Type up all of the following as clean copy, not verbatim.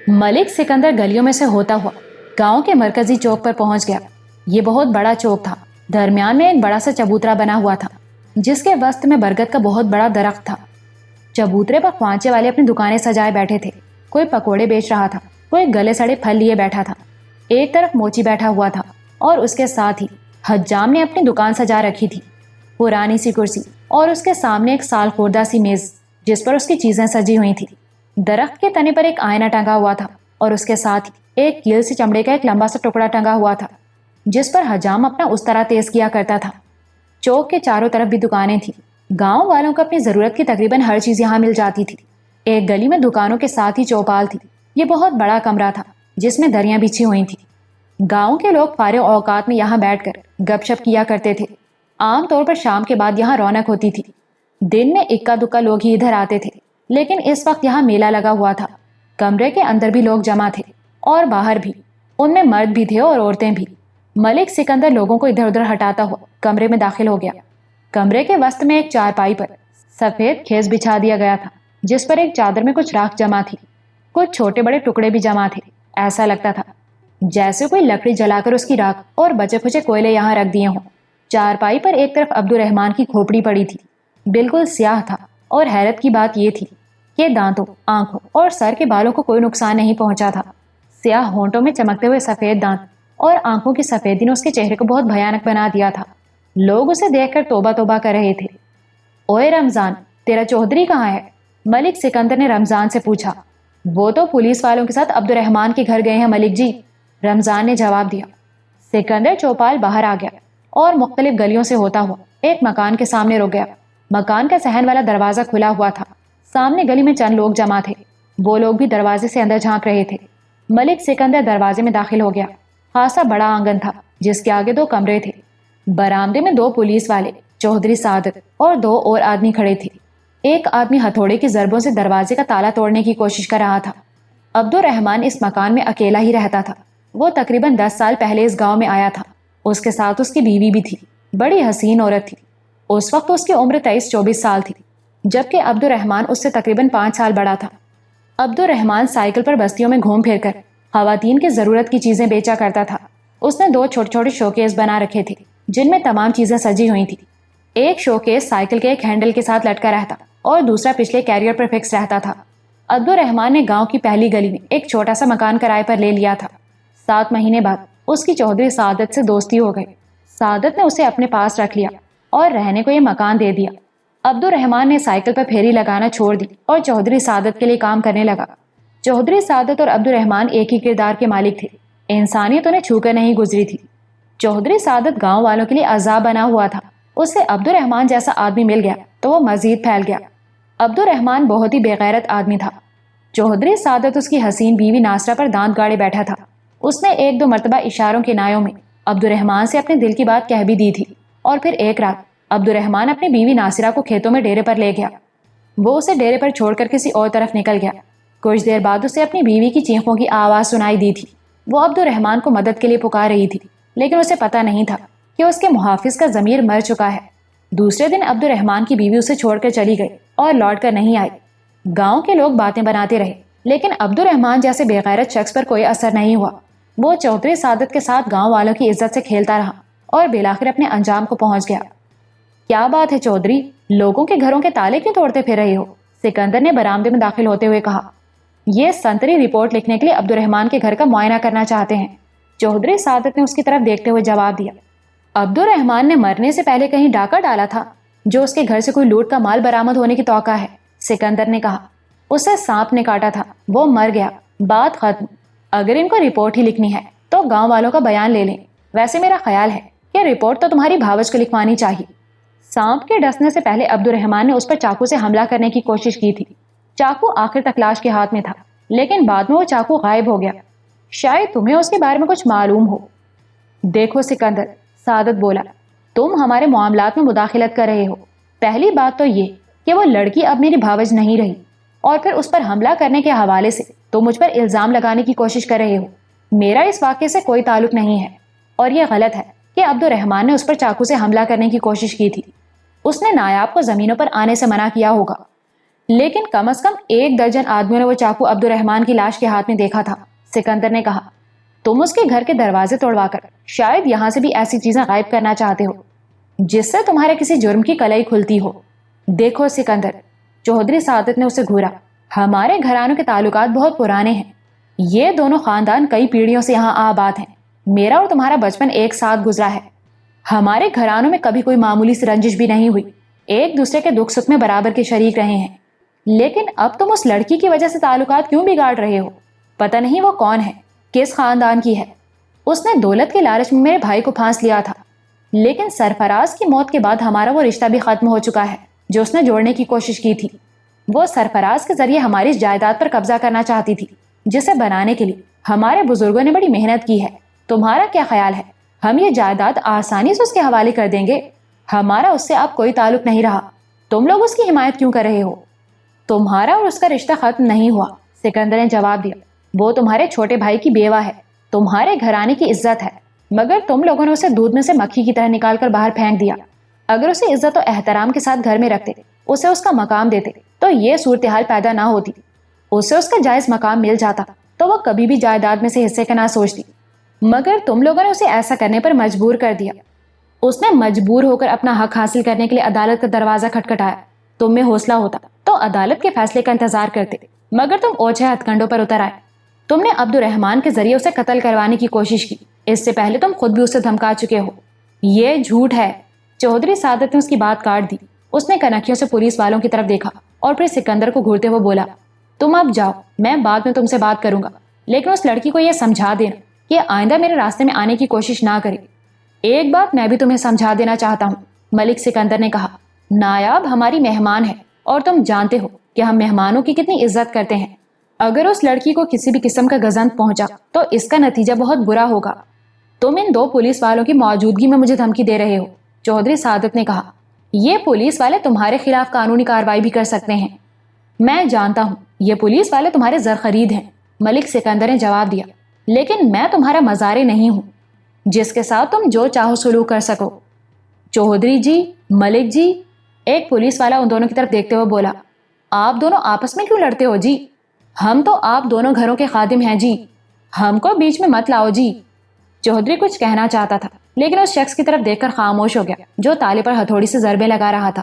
ملک سکندر گلیوں میں سے ہوتا ہوا گاؤں کے مرکزی چوک پر پہنچ گیا۔ یہ بہت بڑا چوک تھا۔ درمیان میں ایک بڑا سا چبوترا بنا ہوا تھا جس کے وسط میں برگد کا بہت بڑا درخت تھا۔ چبوترے پر خوانچے والے اپنی دکانیں سجائے بیٹھے تھے۔ کوئی پکوڑے بیچ رہا تھا، کوئی گلے سڑے پھل لیے بیٹھا تھا۔ ایک طرف موچی بیٹھا ہوا تھا اور اس کے ساتھ ہی حجام نے اپنی دکان سجا رکھی تھی۔ پرانی سی کرسی اور اس کے سامنے ایک سال خوردہ سی میز جس پر اس کی چیزیں سجی ہوئی تھی۔ درخت کے تنے پر ایک آئینہ ٹنگا ہوا تھا اور اس کے ساتھ ہی ایک کیل سی چمڑے کا ایک لمبا سا ٹکڑا ٹنگا ہوا تھا جس پر حجام اپنا استرا تیز کیا کرتا تھا۔ چوک کے چاروں طرف بھی دکانیں تھیں۔ گاؤں والوں کو اپنی ضرورت کی تقریباً ہر چیز یہاں مل جاتی تھی۔ ایک گلی میں دکانوں کے ساتھ ہی چوپال تھی۔ یہ بہت بڑا کمرہ تھا جس میں دریاں بچھی ہوئی تھیں۔ گاؤں کے لوگ فارغ اوقات میں یہاں بیٹھ کر گپ شپ کیا کرتے تھے۔ عام طور پر شام کے بعد یہاں رونق ہوتی تھی۔ دن میں اکا دکا لوگ ہی ادھر آتے تھے، لیکن اس وقت یہاں میلہ لگا ہوا تھا۔ کمرے کے اندر بھی لوگ جمع تھے اور باہر بھی، ان میں مرد بھی تھے اور عورتیں بھی۔ ملک سکندر لوگوں کو ادھر ادھر ہٹاتا ہوا کمرے میں داخل ہو گیا۔ کمرے کے وسط میں ایک چارپائی پر سفید خیز بچھا دیا گیا تھا جس پر ایک چادر میں کچھ راکھ جمع تھی۔ کچھ چھوٹے بڑے ٹکڑے بھی جمع تھے۔ ایسا لگتا تھا جیسے کوئی لکڑی جلا کر اس کی راکھ اور بچے کھچے کوئلے یہاں رکھ دیے ہوں۔ چارپائی پر ایک طرف عبد الرحمن کی کھوپڑی پڑی تھی، بالکل سیاہ تھا، اور حیرت کی بات یہ تھی کہ دانتوں، آنکھوں اور سر کے بالوں کو کوئی نقصان نہیں پہنچا تھا۔ سیاہ ہونٹوں میں چمکتے ہوئے سفید دانت اور آنکھوں کی سفیدی نے اس کے چہرے کو بہت بھیانک بنا دیا تھا۔ لوگ اسے دیکھ کر توبہ توبہ کر رہے تھے۔ اوئے رمضان، تیرا چودھری کہاں ہے؟ ملک سکندر نے رمضان سے پوچھا۔ وہ تو پولیس والوں کے ساتھ عبد الرحمن کے گھر گئے ہیں ملک جی، رمضان نے جواب دیا۔ سکندر چوپال باہر آ گیا اور مختلف گلیوں سے ہوتا ہوا ایک مکان کے سامنے رک گیا۔ مکان کا صحن والا دروازہ کھلا ہوا تھا۔ سامنے گلی میں چند لوگ جمع تھے۔ وہ لوگ بھی دروازے سے اندر جھانک رہے تھے۔ ملک سکندر دروازے میں داخل ہو گیا۔ خاصا بڑا آنگن تھا جس کے آگے 2 کمرے تھے۔ برآمدے میں 2 پولیس والے، چودھری سعادت اور 2 اور آدمی کھڑے تھے۔ ایک آدمی ہتھوڑے کی ضربوں سے دروازے کا تالا توڑنے کی کوشش کر رہا تھا۔ عبد الرحمن اس مکان میں اکیلا ہی رہتا تھا۔ وہ تقریباً 10 سال پہلے اس گاؤں میں آیا تھا۔ اس کے ساتھ اس کی بیوی بھی تھی، بڑی حسین عورت تھی۔ اس وقت اس کی عمر 23-24 سال تھی، جبکہ عبد الرحمن اس سے تقریباً 5 سال بڑا تھا۔ عبد الرحمن سائیکل پر بستیوں میں گھوم پھر کر خواتین کی ضرورت کی چیزیں بیچا کرتا تھا۔ اس نے 2 چھوٹے چھوٹے شوکیس بنا رکھے تھے جن میں تمام چیزیں سجی ہوئی تھی۔ ایک شوکیس سائیکل کے ایک ہینڈل کے ساتھ لٹکا رہتا اور دوسرا پچھلے کیریئر پر فکس رہتا تھا۔ عبد الرحمن نے گاؤں کی پہلی گلی میں ایک چھوٹا سا مکان کرائے پر لے لیا تھا۔ 7 مہینے بعد اس کی چودھری سعادت سے دوستی ہو گئی۔ سعادت نے اسے اپنے پاس رکھ لیا اور رہنے کو یہ مکان دے دیا۔ عبد الرحمن نے سائیکل پر پھیری لگانا چھوڑ دی اور چودھری سعادت کے لیے کام کرنے لگا۔ چودھری سعادت اور عبد الرحمن ایک ہی کردار کے مالک تھے۔ انسانیت انہیں چھو کر نہیں گزری تھی۔ چودھری سعادت گاؤں والوں کے لیے عذاب بنا ہوا تھا۔ اسے عبد الرحمن جیسا آدمی مل گیا تو وہ مزید پھیل گیا۔ عبد الرحمن بہت ہی بے غیرت آدمی تھا۔ چودھری سعادت اس کی حسین بیوی ناصرہ پر دانت گاڑے بیٹھا تھا۔ اس نے 1-2 مرتبہ اشاروں کے نایوں میں عبد الرحمن سے اپنے دل کی بات کہہ بھی دی تھی، اور پھر ایک رات عبد الرحمن اپنی بیوی ناصرہ کو کھیتوں میں ڈیرے پر لے گیا۔ وہ اسے ڈیرے پر چھوڑ کر کسی اور طرف نکل گیا۔ کچھ دیر بعد اسے اپنی بیوی کی چیخوں کی آواز سنائی دی تھی۔ وہ عبد الرحمن کو مدد کے لیے پکار رہی تھی، لیکن اسے پتہ نہیں تھا کہ اس کے محافظ کا ضمیر مر چکا ہے۔ دوسرے دن عبد الرحمن کی بیوی اسے چھوڑ کر چلی گئی اور لوٹ کر نہیں آئی۔ گاؤں کے لوگ باتیں بناتے رہے، لیکن عبد الرحمن جیسے بے غیرت شخص پر کوئی اثر نہیں ہوا۔ وہ چودھری سعادت کے ساتھ گاؤں والوں کی عزت سے کھیلتا رہا اور بالآخر اپنے انجام کو پہنچ گیا۔ کیا بات ہے چودھری، لوگوں کے گھروں کے تالے کیوں توڑتے پھر رہے ہو؟ سکندر نے برآمدے میں داخل ہوتے ہوئے کہا۔ یہ سنتری رپورٹ لکھنے کے لیے عبد الرحمن کے گھر کا معائنہ کرنا چاہتے ہیں، چودھری سعادت نے اس کی طرف دیکھتے ہوئے جواب دیا۔ عبد الرحمن نے مرنے سے پہلے کہیں ڈاکہ ڈالا تھا جو اس کے گھر سے کوئی لوٹ کا مال برآمد ہونے کی توقع ہے، سکندر نے کہا۔ اسے سانپ نے کاٹا تھا، وہ مر گیا، بات ختم۔ اگر ان کو رپورٹ ہی لکھنی ہے تو گاؤں والوں کا بیان لے لیں۔ ویسے میرا خیال ہے کہ رپورٹ تو تمہاری بھاوج کو لکھوانی چاہیے۔ سانپ کے ڈسنے سے پہلے عبد الرحمن نے اس پر چاقو سے حملہ کرنے کی کوشش کی تھی۔ چاقو آخر تک لاش کے ہاتھ میں تھا، لیکن بعد میں وہ چاقو غائب ہو گیا۔ شاید تمہیں اس کے بارے میں کچھ معلوم ہو۔ دیکھو سکندر، سعادت بولا، تم ہمارے معاملات میں مداخلت کر رہے ہو۔ پہلی بات تو یہ کہ وہ لڑکی اب میری بھاوج نہیں رہی، اور پھر اس پر حملہ کرنے کے حوالے سے تم مجھ پر الزام لگانے کی کوشش کر رہے ہو۔ میرا اس واقعے سے کوئی تعلق نہیں ہے، اور یہ غلط ہے کہ عبد الرحمن نے اس پر چاقو سے حملہ کرنے کی کوشش کی تھی۔ اس نے نایاب کو زمینوں پر آنے سے منع کیا ہوگا۔ لیکن کم از کم 1 درجن آدمیوں نے وہ چاقو عبد الرحمان کی لاش کے ہاتھ میں دیکھا تھا۔ سکندر نے کہا، تم اس کے گھر کے دروازے توڑوا کر شاید یہاں سے بھی ایسی چیزیں غائب کرنا چاہتے ہو جس سے تمہارے کسی جرم کی کلائی کھلتی ہو۔ دیکھو سکندر، چودھری سعادت نے اسے گھورا، ہمارے گھرانوں کے تعلقات بہت پرانے ہیں، یہ دونوں خاندان کئی پیڑھیوں سے یہاں آباد ہیں، میرا اور تمہارا بچپن ایک ساتھ گزرا ہے، ہمارے گھرانوں میں کبھی کوئی معمولی سی رنجش بھی نہیں ہوئی، ایک دوسرے کے دکھ سکھ میں برابر کے شریک رہے ہیں، لیکن اب تم اس لڑکی کی وجہ سے تعلقات کیوں بگاڑ رہے ہو؟ پتہ نہیں وہ کون ہے، کس خاندان کی ہے، اس نے دولت کے لالچ میں میرے بھائی کو پھانس لیا تھا، لیکن سرفراز کی موت کے بعد ہمارا وہ رشتہ بھی ختم ہو چکا ہے جو اس نے جوڑنے کی کوشش کی تھی۔ وہ سرفراز کے ذریعے ہماری اس جائیداد پر قبضہ کرنا چاہتی تھی جسے بنانے کے لیے ہمارے بزرگوں نے بڑی محنت کی ہے۔ تمہارا کیا خیال ہے ہم یہ جائیداد آسانی سے اس کے حوالے کر دیں گے؟ ہمارا اس سے اب کوئی تعلق نہیں رہا، تم لوگ اس کی حمایت کیوں کر رہے ہو؟ تمہارا اور اس کا رشتہ ختم نہیں ہوا، سکندر نے جواب دیا، وہ تمہارے چھوٹے بھائی کی بیوہ ہے، تمہارے گھرانے کی عزت ہے، مگر تم لوگوں نے اسے دودھ میں سے مکھی کی طرح نکال کر باہر پھینک دیا۔ اگر اسے عزت و احترام کے ساتھ گھر میں رکھتے، اسے اس کا مقام دیتے تو یہ صورتحال پیدا نہ ہوتی، اسے اس کا جائز مقام مل جاتا تو وہ کبھی بھی جائیداد میں سے حصے کا نہ سوچتی، مگر تم لوگوں نے اسے ایسا کرنے پر مجبور کر دیا۔ اس نے مجبور ہو کر اپنا حق حاصل کرنے کے لیے عدالت کا دروازہ کھٹکھٹایا، تم میں حوصلہ ہوتا تو عدالت کے فیصلے کا انتظار کرتے، مگر تم اوچھے ہتھ کنڈوں پر اتر آئے۔ تم نے عبد الرحمان کے ذریعے اسے قتل کروانے کی کوشش کی، اس سے پہلے تم خود بھی اسے دھمکا چکے ہو۔ یہ جھوٹ ہے، چودھری سعادت نے اس کی بات کاٹ دی۔ اس نے کنکھیوں سے پولیس والوں کی طرف دیکھا اور پھر سکندر کو گھورتے ہوئے بولا، تم اب جاؤ، میں بعد میں تم سے بات کروں گا، لیکن اس لڑکی کو یہ سمجھا دینا کہ آئندہ میرے راستے میں آنے کی کوشش نہ کرے۔ ایک بات میں بھی تمہیں سمجھا دینا چاہتا ہوں، ملک سکندر نے کہا، نایاب ہماری مہمان ہے اور تم جانتے ہو کہ ہم مہمانوں کی کتنی عزت کرتے ہیں، اگر اس لڑکی کو کسی بھی قسم کا گزند پہنچا تو اس کا نتیجہ بہت برا ہوگا۔ تم ان 2 پولیس والوں کی موجودگی میں مجھے دھمکی دے رہے ہو، چودھری سعادت نے کہا، یہ پولیس والے تمہارے خلاف قانونی کارروائی بھی کر سکتے ہیں۔ میں جانتا ہوں یہ پولیس والے تمہارے زرخرید ہیں، ملک سکندر نے جواب دیا، لیکن میں تمہارا مزارے نہیں ہوں جس کے ساتھ تم جو چاہو سلوک کر سکو۔ چودھری جی، ملک جی، ایک پولیس والا ان دونوں کی طرف دیکھتے ہوئے بولا، آپ دونوں آپس میں کیوں لڑتے ہو جی؟ ہم تو آپ دونوں گھروں کے خادم ہیں جی، ہم کو بیچ میں مت لاؤ جی۔ چودھری کچھ کہنا چاہتا تھا لیکن اس شخص کی طرف دیکھ کر خاموش ہو گیا جو تالے پر ہتھوڑی سے ضربے لگا رہا تھا۔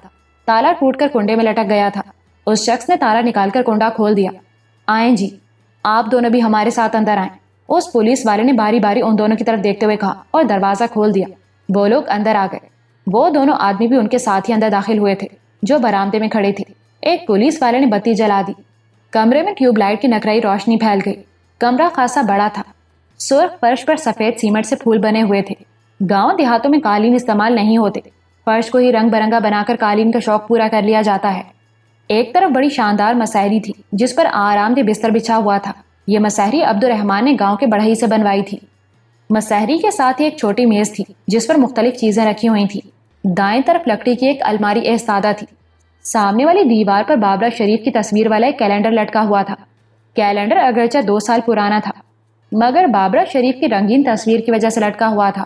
تالا ٹوٹ کر کنڈے میں لٹک گیا تھا۔ اس شخص نے تالا نکال کر کنڈا کھول دیا۔ آئیں جی، آپ دونوں بھی ہمارے ساتھ اندر آئیں، اس پولیس والے نے باری باری ان دونوں کی طرف دیکھتے ہوئے کہا اور دروازہ کھول دیا۔ وہ لوگ اندر آ گئے۔ وہ دونوں آدمی بھی ان کے ساتھ ہی اندر داخل ہوئے تھے جو برآمدے میں کھڑے تھے۔ ایک پولیس والے نے بتی جلا دی، کمرے میں ٹیوب لائٹ کی نقرئی روشنی پھیل گئی۔ کمرہ خاصا بڑا تھا، سرخ فرش پر سفید سیمنٹ سے پھول بنے ہوئے تھے۔ گاؤں دیہاتوں میں قالین استعمال نہیں ہوتے، فرش کو ہی رنگ برنگا بنا کر قالین کا شوق پورا کر لیا جاتا ہے۔ ایک طرف بڑی شاندار مسہری تھی جس پر آرام دہ بستر بچھا ہوا تھا، یہ مسہری عبد الرحمان نے گاؤں کے بڑھئی سے بنوائی تھی۔ مسہری کے ساتھ ہی ایک چھوٹی میز تھی جس پر مختلف چیزیں رکھی ہوئی تھی۔ دائیں طرف لکڑی کی ایک الماری ایستادہ تھی، سامنے والی دیوار پر بابرہ شریف کی تصویر والا ایک کیلنڈر لٹکا ہوا تھا۔ کیلنڈر اگرچہ 2 سال پرانا تھا مگر بابرہ شریف کی رنگین تصویر کی وجہ سے لٹکا ہوا تھا۔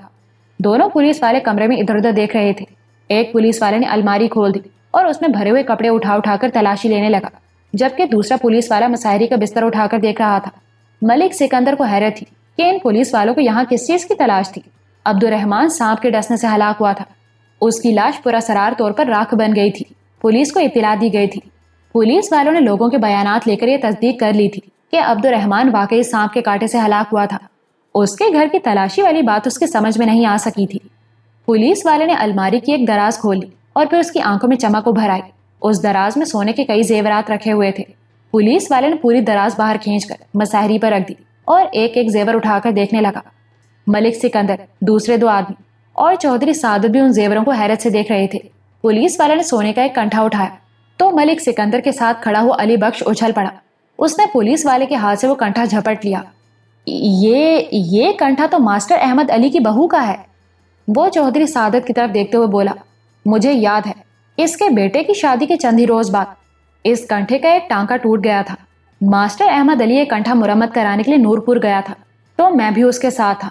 دونوں پولیس والے کمرے میں ادھر ادھر دیکھ رہے تھے۔ ایک پولیس والے نے الماری کھول دی اور اس میں بھرے ہوئے کپڑے اٹھا کر تلاشی لینے لگا، جبکہ دوسرا پولیس والا مسہری کا بستر اٹھا کر دیکھ رہا تھا۔ ملک سکندر کو حیرت تھی کہ ان پولیس والوں کو یہاں کس چیز کی تلاش تھی۔ عبد الرحمان سانپ کے ڈسنے سے ہلاک ہوا تھا، اس کی لاش پراسرار طور پر راکھ بن گئی تھی۔ پولیس کو اطلاع دی گئی تھی۔ پولیس والوں نے لوگوں کے بیانات لے کر یہ تصدیق کر لی تھی کہ عبد الرحمان واقعی سانپ کے کاٹے سے ہلاک ہوا تھا۔ اس کے گھر کی تلاشی والی بات اس کے سمجھ میں نہیں آ سکی تھی۔ پولیس والے نے الماری کی ایک دراز کھولی اور پھر اس کی آنکھوں میں چمک ابھر آئی۔ اس دراز میں سونے کے کئی زیورات رکھے ہوئے تھے۔ پولیس والے نے پوری دراز باہر کھینچ کر مسہری پر رکھ دی اور ایک ایک زیور اٹھا کر دیکھنے لگا۔ ملک سکندر، دوسرے 2 آدمی اور چودھری سعادت بھی ان زیوروں کو حیرت سے دیکھ رہے تھے۔ پولیس والے نے سونے کا ایک کنٹھا اٹھایا تو ملک سکندر کے ساتھ کھڑا ہوا علی بخش اچھل پڑا۔ اس نے پولیس والے کے ہاتھ سے وہ کنٹھا جھپٹ لیا۔ یہ کنٹھا تو ماسٹر احمد علی کی بہو کا ہے، وہ چودھری سعادت کی طرف دیکھتے ہوئے بولا۔ مجھے یاد ہے، اس کے بیٹے کی شادی کے چند ہی روز بعد اس کنٹھے کا ایک ٹانکا ٹوٹ گیا تھا۔ ماسٹر احمد علی یہ کنٹھا مرمت کرانے کے لیے نورپور گیا تھا تو میں بھی اس کے ساتھ تھا۔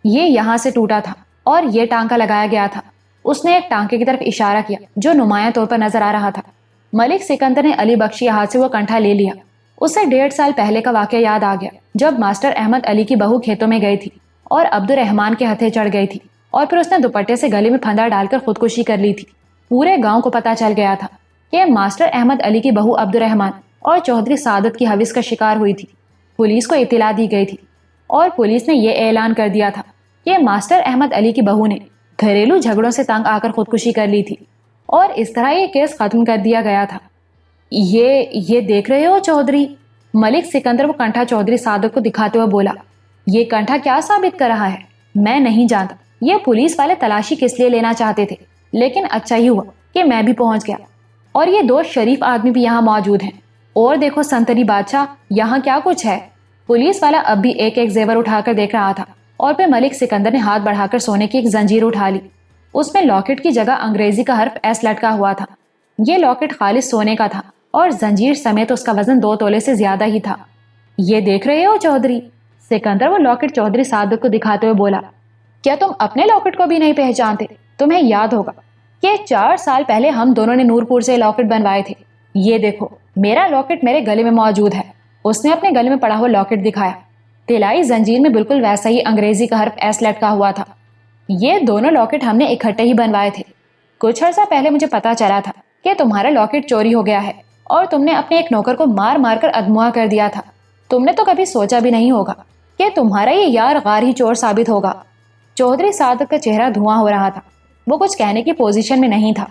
یہ یہاں سے ٹوٹا تھا اور یہ ٹانکا لگایا گیا تھا۔ اس نے ایک ٹانکے کی طرف اشارہ کیا جو نمایاں طور پر نظر آ رہا تھا۔ ملک سکندر نے علی بخش کے ہاتھ سے وہ کنٹھا لے لیا۔ اسے 1.5 سال پہلے کا واقعہ یاد آ گیا جب ماسٹر احمد علی کی بہو کھیتوں میں گئی تھی اور عبد الرحمان کے ہتھے چڑھ گئی تھی اور پھر اس نے دوپٹے سے گلے میں پھندا ڈال کر خودکشی کر لی تھی۔ پورے گاؤں کو پتا چل گیا تھا کہ ماسٹر احمد علی کی بہو عبد الرحمان اور چودھری سعادت کی حوث کا شکار ہوئی تھی۔ پولیس کو اطلاع دی گئی تھی اور پولیس نے یہ اعلان کر دیا تھا کہ ماسٹر احمد علی کی بہو نے گھریلو جھگڑوں سے تنگ آ کر خودکشی کر لی تھی اور اس طرح یہ کیس ختم کر دیا گیا تھا۔ یہ دیکھ رہے ہو چودھری؟ ملک سکندر وہ کنٹھا چودھری سعادت کو دکھاتے ہوئے بولا۔ یہ کنٹھا کیا ثابت کر رہا ہے؟ میں نہیں جانتا یہ پولیس والے تلاشی کس لیے لینا چاہتے تھے، لیکن اچھا ہی ہوا کہ میں بھی پہنچ گیا اور یہ 2 شریف آدمی بھی یہاں موجود ہیں۔ اور دیکھو سنتری بادشاہ، یہاں کیا کچھ ہے؟ پولیس والا اب بھی ایک ایک زیور اٹھا کر دیکھ رہا تھا اور پھر ملک سکندر نے ہاتھ بڑھا کر سونے کی ایک زنجیر اٹھا لی۔ اس میں لاکٹ کی جگہ انگریزی کا حرف ایس لٹکا ہوا تھا۔ یہ لاکٹ خالص سونے کا تھا اور زنجیر سمیت اس کا وزن 2 تولے سے زیادہ ہی تھا۔ یہ دیکھ رہے ہو چودھری؟ سکندر وہ لاکٹ چودھری سعادت کو دکھاتے ہوئے بولا۔ کیا تم اپنے لاکٹ کو بھی نہیں پہچانتے؟ تمہیں یاد ہوگا کہ 4 سال پہلے ہم دونوں نے نورپور سے لاکٹ بنوائے تھے۔ یہ دیکھو میرا لاکٹ میرے گلے میں موجود ہے۔ اس نے اپنے گلے میں پڑا ہوا لاکٹ دکھایا۔ طلائی زنجیر میں بالکل ویسا ہی انگریزی کا حرف ایس لٹکا ہوا تھا۔ یہ دونوں لاکٹ ہم نے اکٹھے ہی بنوائے تھے۔ کچھ عرصہ پہلے مجھے پتا چلا تھا کہ تمہارا لاکٹ چوری ہو گیا ہے اور تم نے اپنے ایک نوکر کو مار مار کر ادموا کر دیا تھا۔ تم نے تو کبھی سوچا بھی نہیں ہوگا کہ تمہارا یہ یار غار ہی چور ثابت ہوگا۔ چودھری سعادت کا چہرہ دھواں ہو رہا تھا۔ وہ کچھ کہنے کی پوزیشن میں نہیں تھا۔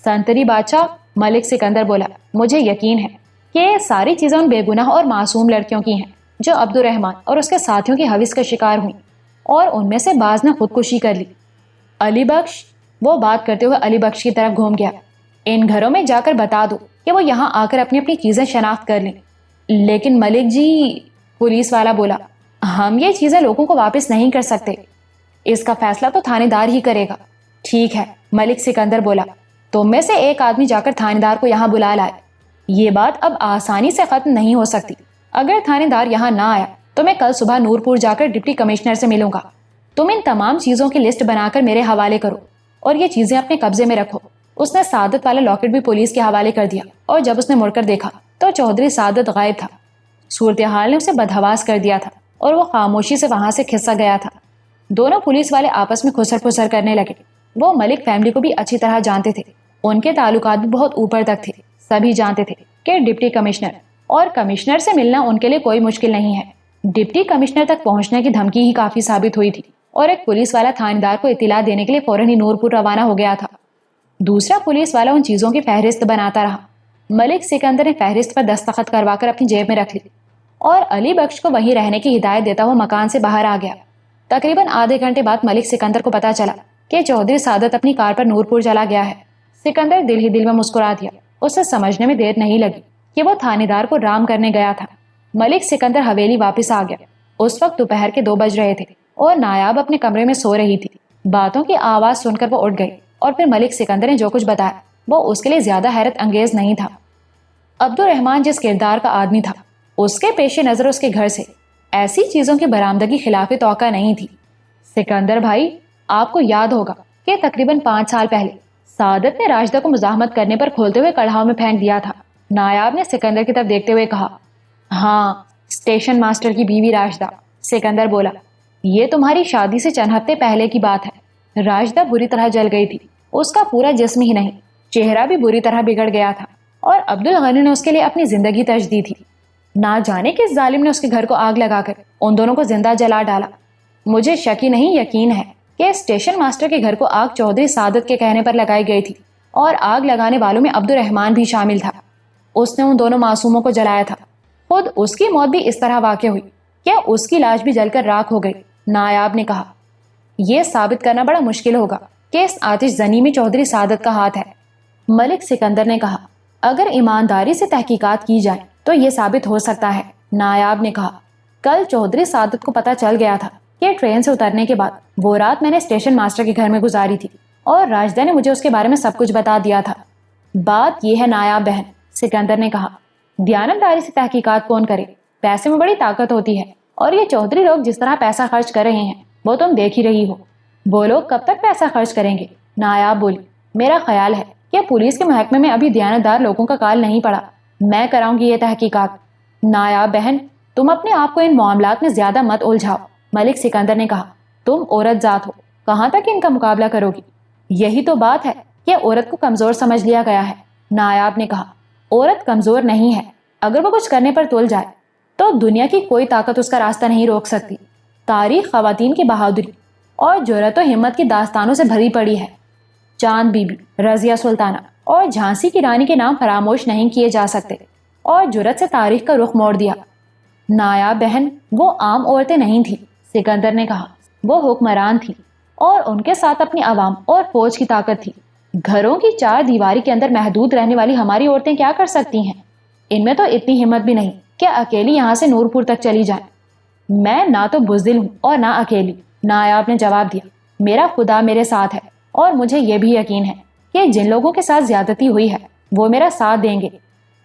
سنتری بادشاہ، ملک سکندر بولا، مجھے یقین ہے کہ یہ ساری چیزیں ان بے گناہ اور معصوم لڑکیوں کی ہیں جو عبد الرحمان اور اس کے ساتھیوں کی حوث کا شکار ہوئیں اور ان میں سے بعض نے خودکشی کر لی۔ علی بخش، وہ بات کرتے ہوئے علی بخش کی طرف گھوم گیا، ان گھروں میں جا کر بتا دو کہ وہ یہاں آ کر اپنی اپنی چیزیں شناخت کر لیں۔ لیکن ملک جی، پولیس والا بولا، ہم یہ چیزیں لوگوں کو واپس نہیں کر سکتے، اس کا فیصلہ تو تھانے دار ہی کرے گا۔ ٹھیک ہے، ملک سکندر بولا، تم میں سے ایک آدمی جا کر تھانے دار کو یہاں بلا لائے۔ یہ بات اب آسانی سے ختم نہیں ہو سکتی۔ اگر تھانے دار یہاں نہ آیا تو میں کل صبح نورپور جا کر ڈپٹی کمشنر سے ملوں گا۔ تم ان تمام چیزوں کی لسٹ بنا کر میرے حوالے کرو اور یہ چیزیں اپنے قبضے میں رکھو۔ اس نے سعادت والا لاکٹ بھی پولیس کے حوالے کر دیا اور جب اس نے مڑ کر دیکھا تو چودھری سعادت غائب تھا۔ صورتحال نے اسے بدحواس کر دیا تھا اور وہ خاموشی سے وہاں سے کھسا گیا تھا۔ دونوں پولیس والے آپس میں خسر پھسر کرنے لگے۔ وہ ملک فیملی کو بھی اچھی طرح جانتے تھے، ان کے تعلقات بھی بہت اوپر تک تھے۔ سبھی جانتے تھے کہ ڈپٹی کمشنر اور کمشنر سے ملنا ان کے لیے کوئی مشکل نہیں ہے۔ ڈپٹی کمشنر تک پہنچنے کی دھمکی ہی کافی ثابت ہوئی تھی اور ایک پولیس والا تھاندار کو اطلاع دینے کے لیے فوراً ہی نورپور روانہ ہو گیا تھا۔ دوسرا پولیس والا ان چیزوں کی فہرست بناتا رہا۔ ملک سکندر نے فہرست پر دستخط کروا کر اپنی جیب میں رکھ لی اور علی بخش کو وہیں رہنے کی ہدایت دیتا ہوا مکان سے باہر آ گیا۔ تقریباً آدھے گھنٹے بعد ملک سکندر کو پتا چلا کہ چودھری سعادت اپنی کار پر نورپور چلا گیا ہے۔ سکندر دل ہی دل میں مسکرا دیا۔ اسے سمجھنے میں دیر نہیں لگی کہ وہ تھانے دار کو رام کرنے گیا تھا۔ ملک سکندر حویلی واپس آ گیا۔ اس وقت دوپہر کے 2 بج رہے تھے اور نایاب اپنے کمرے میں سو رہی تھی۔ باتوں کی آواز سن کر وہ اٹھ گئی اور پھر ملک سکندر نے جو کچھ بتایا وہ اس کے لیے زیادہ حیرت انگیز نہیں تھا۔ عبد الرحمان جس کردار کا آدمی تھا، اس کے پیش نظر اس کے گھر سے ایسی چیزوں کی برآمدگی خلاف توقع نہیں تھی۔ سکندر بھائی، آپ کو یاد ہوگا کہ تقریباً 5 سال پہلے سعادت نے راشدہ کو مزاحمت کرنے پر کھولتے ہوئے کڑھاؤ میں پھینک دیا تھا۔ نایاب نے سکندر کی طرف دیکھتے ہوئے کہا، ہاں، اسٹیشن ماسٹر کی بیوی راشدہ۔ سکندر بولا، یہ تمہاری شادی سے چند ہفتے پہلے کی بات ہے۔ راشدہ بری طرح جل گئی تھی۔ اس کا پورا جسم ہی نہیں، چہرہ بھی بری طرح بگڑ گیا تھا اور عبد الغنی نے اس کے لیے اپنی زندگی ترجیح دی تھی۔ نہ جانے کس ظالم نے اس کے گھر کو آگ لگا کر ان دونوں کو زندہ جلا ڈالا۔ مجھے شک ہی نہیں، یقین ہے کہ اسٹیشن ماسٹر کے گھر کو آگ چودھری سعادت کے کہنے پر لگائی گئی تھی اور آگ لگانے والوں میں عبد الرحمان بھی شامل تھا۔ اس نے ان دونوں معصوموں کو جلایا تھا۔ خود اس کی موت بھی اس طرح واقع ہوئی کہ اس کی لاش بھی جل کر راکھ ہو گئی۔ نایاب نے کہا، یہ ثابت کرنا بڑا مشکل ہوگا کہ اس آتش زنی میں چودھری سعادت کا ہاتھ ہے۔ ملک سکندر نے کہا، اگر ایمانداری سے تحقیقات کی جائے تو یہ ثابت ہو سکتا ہے۔ نایاب نے کہا، کل چودھری سعادت کو پتا چل گیا تھا کہ ٹرین سے اترنے کے بعد وہ رات میں نے اسٹیشن ماسٹر کے گھر میں گزاری تھی اور راشدہ نے مجھے اس کے بارے میں سب کچھ بتا دیا تھا۔ بات یہ ہے نایاب بہن، سکندر نے کہا، دیانتداری سے تحقیقات کون کرے؟ پیسے میں بڑی طاقت ہوتی ہے اور یہ چودھری لوگ جس طرح پیسہ خرچ کر رہے ہیں وہ تم دیکھ ہی رہی ہو۔ وہ لوگ کب تک پیسہ خرچ کریں گے؟ نایاب بولی، میرا خیال ہے کہ پولیس کے محکمے میں ابھی دیانتدار لوگوں کا کال نہیں پڑا. میں کراؤں گی یہ تحقیقات. نایاب بہن، تم اپنے آپ کو ان معاملات میں زیادہ مت الجھاؤ. ملک سکندر نے کہا. تم عورت ذات ہو، کہاں تک ان کا مقابلہ کرو گی؟ یہی تو بات ہے کہ عورت کو کمزور سمجھ لیا گیا ہے. نایاب نے کہا. عورت کمزور نہیں ہے. اگر وہ کچھ کرنے پر تل جائے تو دنیا کی کوئی طاقت اس کا راستہ نہیں روک سکتی. تاریخ خواتین کی بہادری اور جرأت و ہمت کی داستانوں سے بھری پڑی ہے. چاند بی بی، رضیہ سلطانہ اور جھانسی کی رانی کے نام فراموش نہیں کیے جا سکتے، اور جرأت سے تاریخ کا رخ موڑ دیا. نایاب بہن، وہ عام عورتیں نہیں تھیں، سکندر نے کہا. وہ حکمران تھی اور ان کے ساتھ اپنی عوام اور فوج کی طاقت تھی. گھروں کی چار دیواری کے اندر محدود رہنے والی ہماری عورتیں کیا کر سکتی ہیں؟ ان میں تو اتنی ہمت بھی نہیں کہ اکیلی یہاں سے نورپور تک چلی جائیں. میں نہ تو بزدل ہوں اور نہ اکیلی، نایاب نے جواب دیا. میرا خدا میرے ساتھ ہے، اور مجھے یہ بھی یقین ہے کہ جن لوگوں کے ساتھ زیادتی ہوئی ہے وہ میرا ساتھ دیں گے.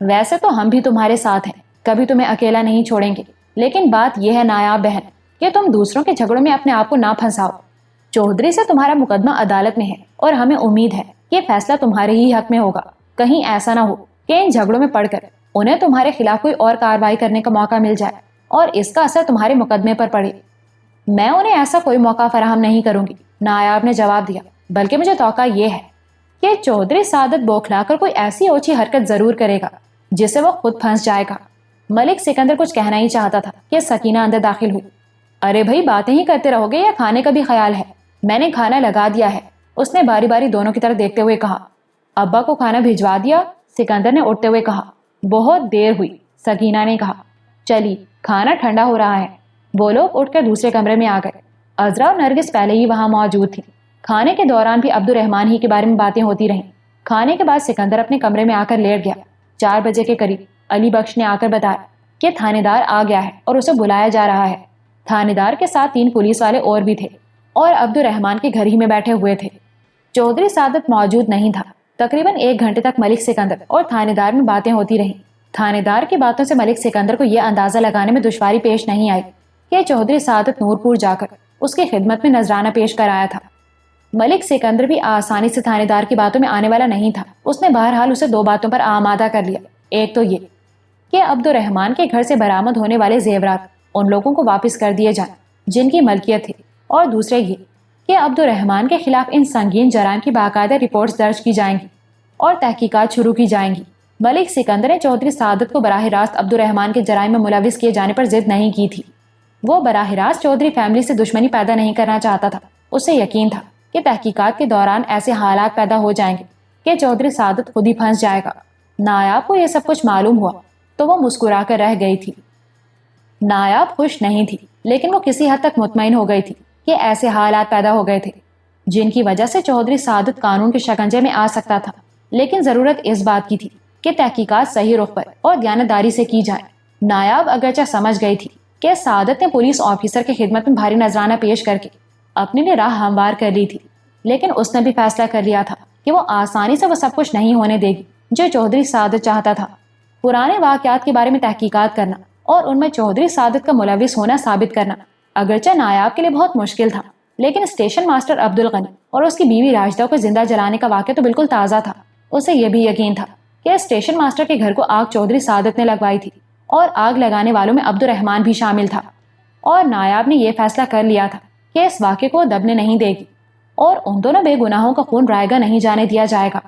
ویسے تو ہم بھی تمہارے ساتھ ہیں، کبھی تمہیں اکیلا نہیں چھوڑیں گے. لیکن بات یہ ہے نایاب بہن کہ تم دوسروں کے جھگڑوں میں اپنے آپ کو نہ پھنساؤ. چودھری سے تمہارا مقدمہ عدالت میں ہے اور ہمیں امید ہے کہ فیصلہ تمہارے ہی حق میں ہوگا. کہیں ایسا نہ ہو کہ ان جھگڑوں میں پڑ کر انہیں تمہارے خلاف کوئی اور کارروائی کرنے کا موقع مل جائے اور اس کا اثر تمہارے مقدمے پر پڑے. میں انہیں ایسا کوئی موقع فراہم نہیں کروں گی، نایاب نے جواب دیا. بلکہ مجھے توقع یہ ہے کہ چودھری سعادت بوکھلا کر کوئی ایسی اوچھی حرکت ضرور کرے گا جس سے وہ خود پھنس جائے گا. ملک سکندر کچھ کہنا ہی چاہتا تھا کہ سکینہ اندر داخل ہوئی. ارے بھائی، باتیں ہی کرتے رہو گے یا کھانے کا بھی خیال ہے؟ میں نے کھانا لگا دیا ہے، اس نے باری باری دونوں کی طرف دیکھتے ہوئے کہا. ابا کو کھانا بھجوا دیا؟ سکندر نے اٹھتے ہوئے کہا. بہت دیر ہوئی، سکینہ نے کہا. چلی، کھانا ٹھنڈا ہو رہا ہے. وہ لوگ اٹھ کر دوسرے کمرے میں آ گئے. عذرا اور نرگس پہلے ہی وہاں موجود تھی. کھانے کے دوران بھی عبد الرحمن ہی کے بارے میں باتیں ہوتی رہیں. کھانے کے بعد سکندر اپنے کمرے میں آ کر لیٹ گیا. 4 بجے کے قریب علی بخش نے آ کر بتایا کہ تھانے دار آ گیا ہے اور اسے بلایا جا رہا ہے. تھانے دار کے ساتھ 3 پولیس والے اور بھی تھے اور عبد الرحمن کے گھر ہی میں بیٹھے ہوئے تھے. چودھری سعادت موجود نہیں تھا. تقریباً 1 گھنٹے تک ملک سکندر اور تھانے دار میں باتیں ہوتی رہیں. تھانے دار کی باتوں سے ملک سکندر کو یہ اندازہ لگانے میں دشواری پیش نہیں آئی کہ چودھری سعادت نورپور جا کر اس کی خدمت میں نذرانہ پیش کر آیا تھا. ملک سکندر بھی آسانی سے تھانے دار کی باتوں میں آنے والا نہیں تھا. اس نے بہرحال اسے 2 باتوں پر آمادہ کر لیا. ایک تو یہ کہ عبد الرحمن کے گھر سے برآمد ہونے والے زیورات ان لوگوں کو واپس کر دیے جائیں جن کی ملکیت تھی، اور دوسرے یہ کہ عبد الرحمن کے خلاف ان سنگین جرائم کی باقاعدہ رپورٹس درج کی جائیں گی اور تحقیقات شروع کی جائیں گی. ملک سکندر نے چودھری سعادت کو براہ راست عبد الرحمن کے جرائم میں ملوث کیے جانے پر ضد نہیں کی تھی. وہ براہ راست چودھری فیملی سے دشمنی پیدا نہیں کرنا چاہتا تھا. اسے یقین تھا کہ تحقیقات کے دوران ایسے حالات پیدا ہو جائیں گے کہ چودھری سعادت خود ہی پھنس جائے گا. نایاب کو یہ سب کچھ معلوم ہوا تو وہ مسکرا کر رہ گئی تھی. نایاب خوش نہیں تھی، لیکن وہ کسی حد تک مطمئن ہو گئی تھی کہ ایسے حالات پیدا ہو گئے تھے جن کی وجہ سے چودھری سعادت قانون کے شکنجے میں آ سکتا تھا. لیکن ضرورت اس بات کی تھی کہ تحقیقات صحیح رخ پر اور دیانتداری سے کی جائیں. نایاب اگرچہ سمجھ گئی تھی کہ سعادت نے پولیس آفیسر کی خدمت میں بھاری نذرانہ پیش کر کے اپنے لیے راہ ہموار کر لی تھی، لیکن اس نے بھی فیصلہ کر لیا تھا کہ وہ آسانی سے وہ سب کچھ نہیں ہونے دے گی جو چودھری سعادت چاہتا تھا. پرانے واقعات کے بارے میں تحقیقات کرنا اور ان میں چودھری سعادت کا ملوث ہونا ثابت کرنا اگرچہ نایاب کے لیے بہت مشکل تھا، لیکن اسٹیشن ماسٹر عبد الغنی اور اس کی بیوی راجدہ کو زندہ جلانے کا واقعہ تو بالکل تازہ تھا. اسے یہ بھی یقین تھا کہ اسٹیشن ماسٹر کے گھر کو آگ چودھری سعادت نے لگوائی تھی اور آگ لگانے والوں میں عبد الرحمن بھی شامل تھا. اور نایاب نے یہ فیصلہ کر لیا تھا کہ اس واقعے کو دبنے نہیں دے گی اور ان دونوں بے گناہوں کا خون رائے گا نہیں جانے دیا جائے گا.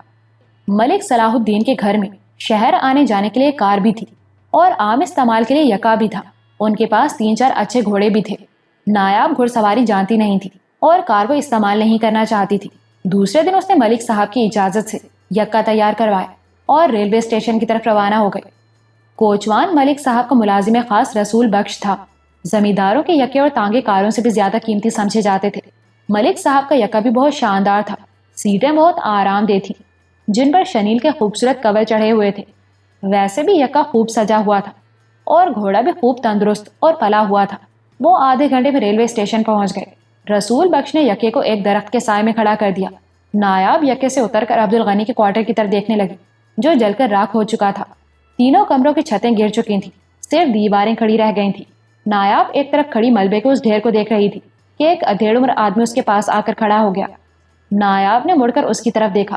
ملک صلاح الدین کے گھر میں شہر آنے جانے کے لیے کار بھی تھی اور عام استعمال کے لیے یکا بھی تھا. ان کے پاس 3-4 اچھے گھوڑے بھی تھے. نایاب گھڑ سواری جانتی نہیں تھی اور کار کو استعمال نہیں کرنا چاہتی تھی. دوسرے دن اس نے ملک صاحب کی اجازت سے یکا تیار کروایا اور ریلوے اسٹیشن کی طرف روانہ ہو گئے. کوچوان ملک صاحب کا ملازم خاص رسول بخش تھا. زمینداروں کے یکے اور تانگے کاروں سے بھی زیادہ قیمتی سمجھے جاتے تھے. ملک صاحب کا یکا بھی بہت شاندار تھا. سیٹیں بہت آرام دہ تھیں جن پر شنیل کے خوبصورت کور چڑھے ہوئے تھے. ویسے بھی یکا خوب سجا ہوا تھا اور گھوڑا بھی خوب تندرست اور پلا ہوا تھا. وہ آدھے گھنٹے میں ریلوے اسٹیشن پہنچ گئے. رسول بخش نے یکے کو ایک درخت کے سائے میں کھڑا کر دیا. نایاب یکے سے اتر کر عبد الغنی کے کوارٹر کی طرف دیکھنے لگی جو جل کر راکھ ہو چکا تھا. تینوں کمروں کی چھتیں گر چکی تھیں، صرف دیواریں کھڑی رہ گئی تھیں. نایاب ایک طرف کھڑی ملبے کے اس ڈھیر کو دیکھ رہی تھی کہ ایک ادھیڑ عمر آدمی اس کے پاس آ کر کھڑا ہو گیا. نایاب نے مڑ کر اس کی طرف دیکھا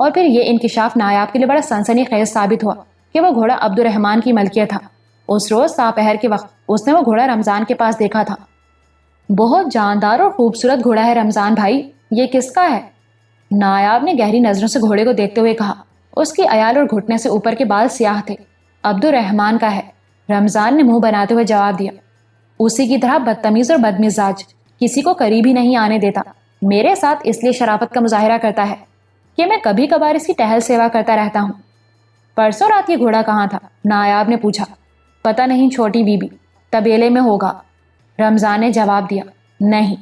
اور پھر یہ انکشاف نایاب کے لیے بڑا سنسنی خیز ثابت ہوا کہ وہ گھوڑا عبد الرحمن کی ملکیت تھا۔ اس روز ساپہر کے وقت اس نے وہ گھوڑا رمضان کے پاس دیکھا تھا۔ بہت جاندار اور خوبصورت گھوڑا ہے رمضان بھائی، یہ کس کا ہے؟ نایاب نے گہری نظروں سے گھوڑے کو دیکھتے ہوئے کہا۔ اس کی عیال اور گھٹنے سے اوپر کے بال سیاہ تھے۔ عبد الرحمن کا ہے، رمضان نے منہ بناتے ہوئے جواب دیا۔ اسی کی طرح بدتمیز اور بدمزاج، کسی کو قریب ہی نہیں آنے دیتا۔ میرے ساتھ اس لیے شرافت کا مظاہرہ کرتا ہے کہ میں کبھی کبھار اس کی ٹہل سیوا کرتا رہتا ہوں۔ پرسوں رات یہ گھوڑا کہاں تھا؟ نایاب نے پوچھا۔ پتہ نہیں چھوٹی بی بی، طبیلے میں ہوگا، رمضان نے جواب دیا۔ نہیں،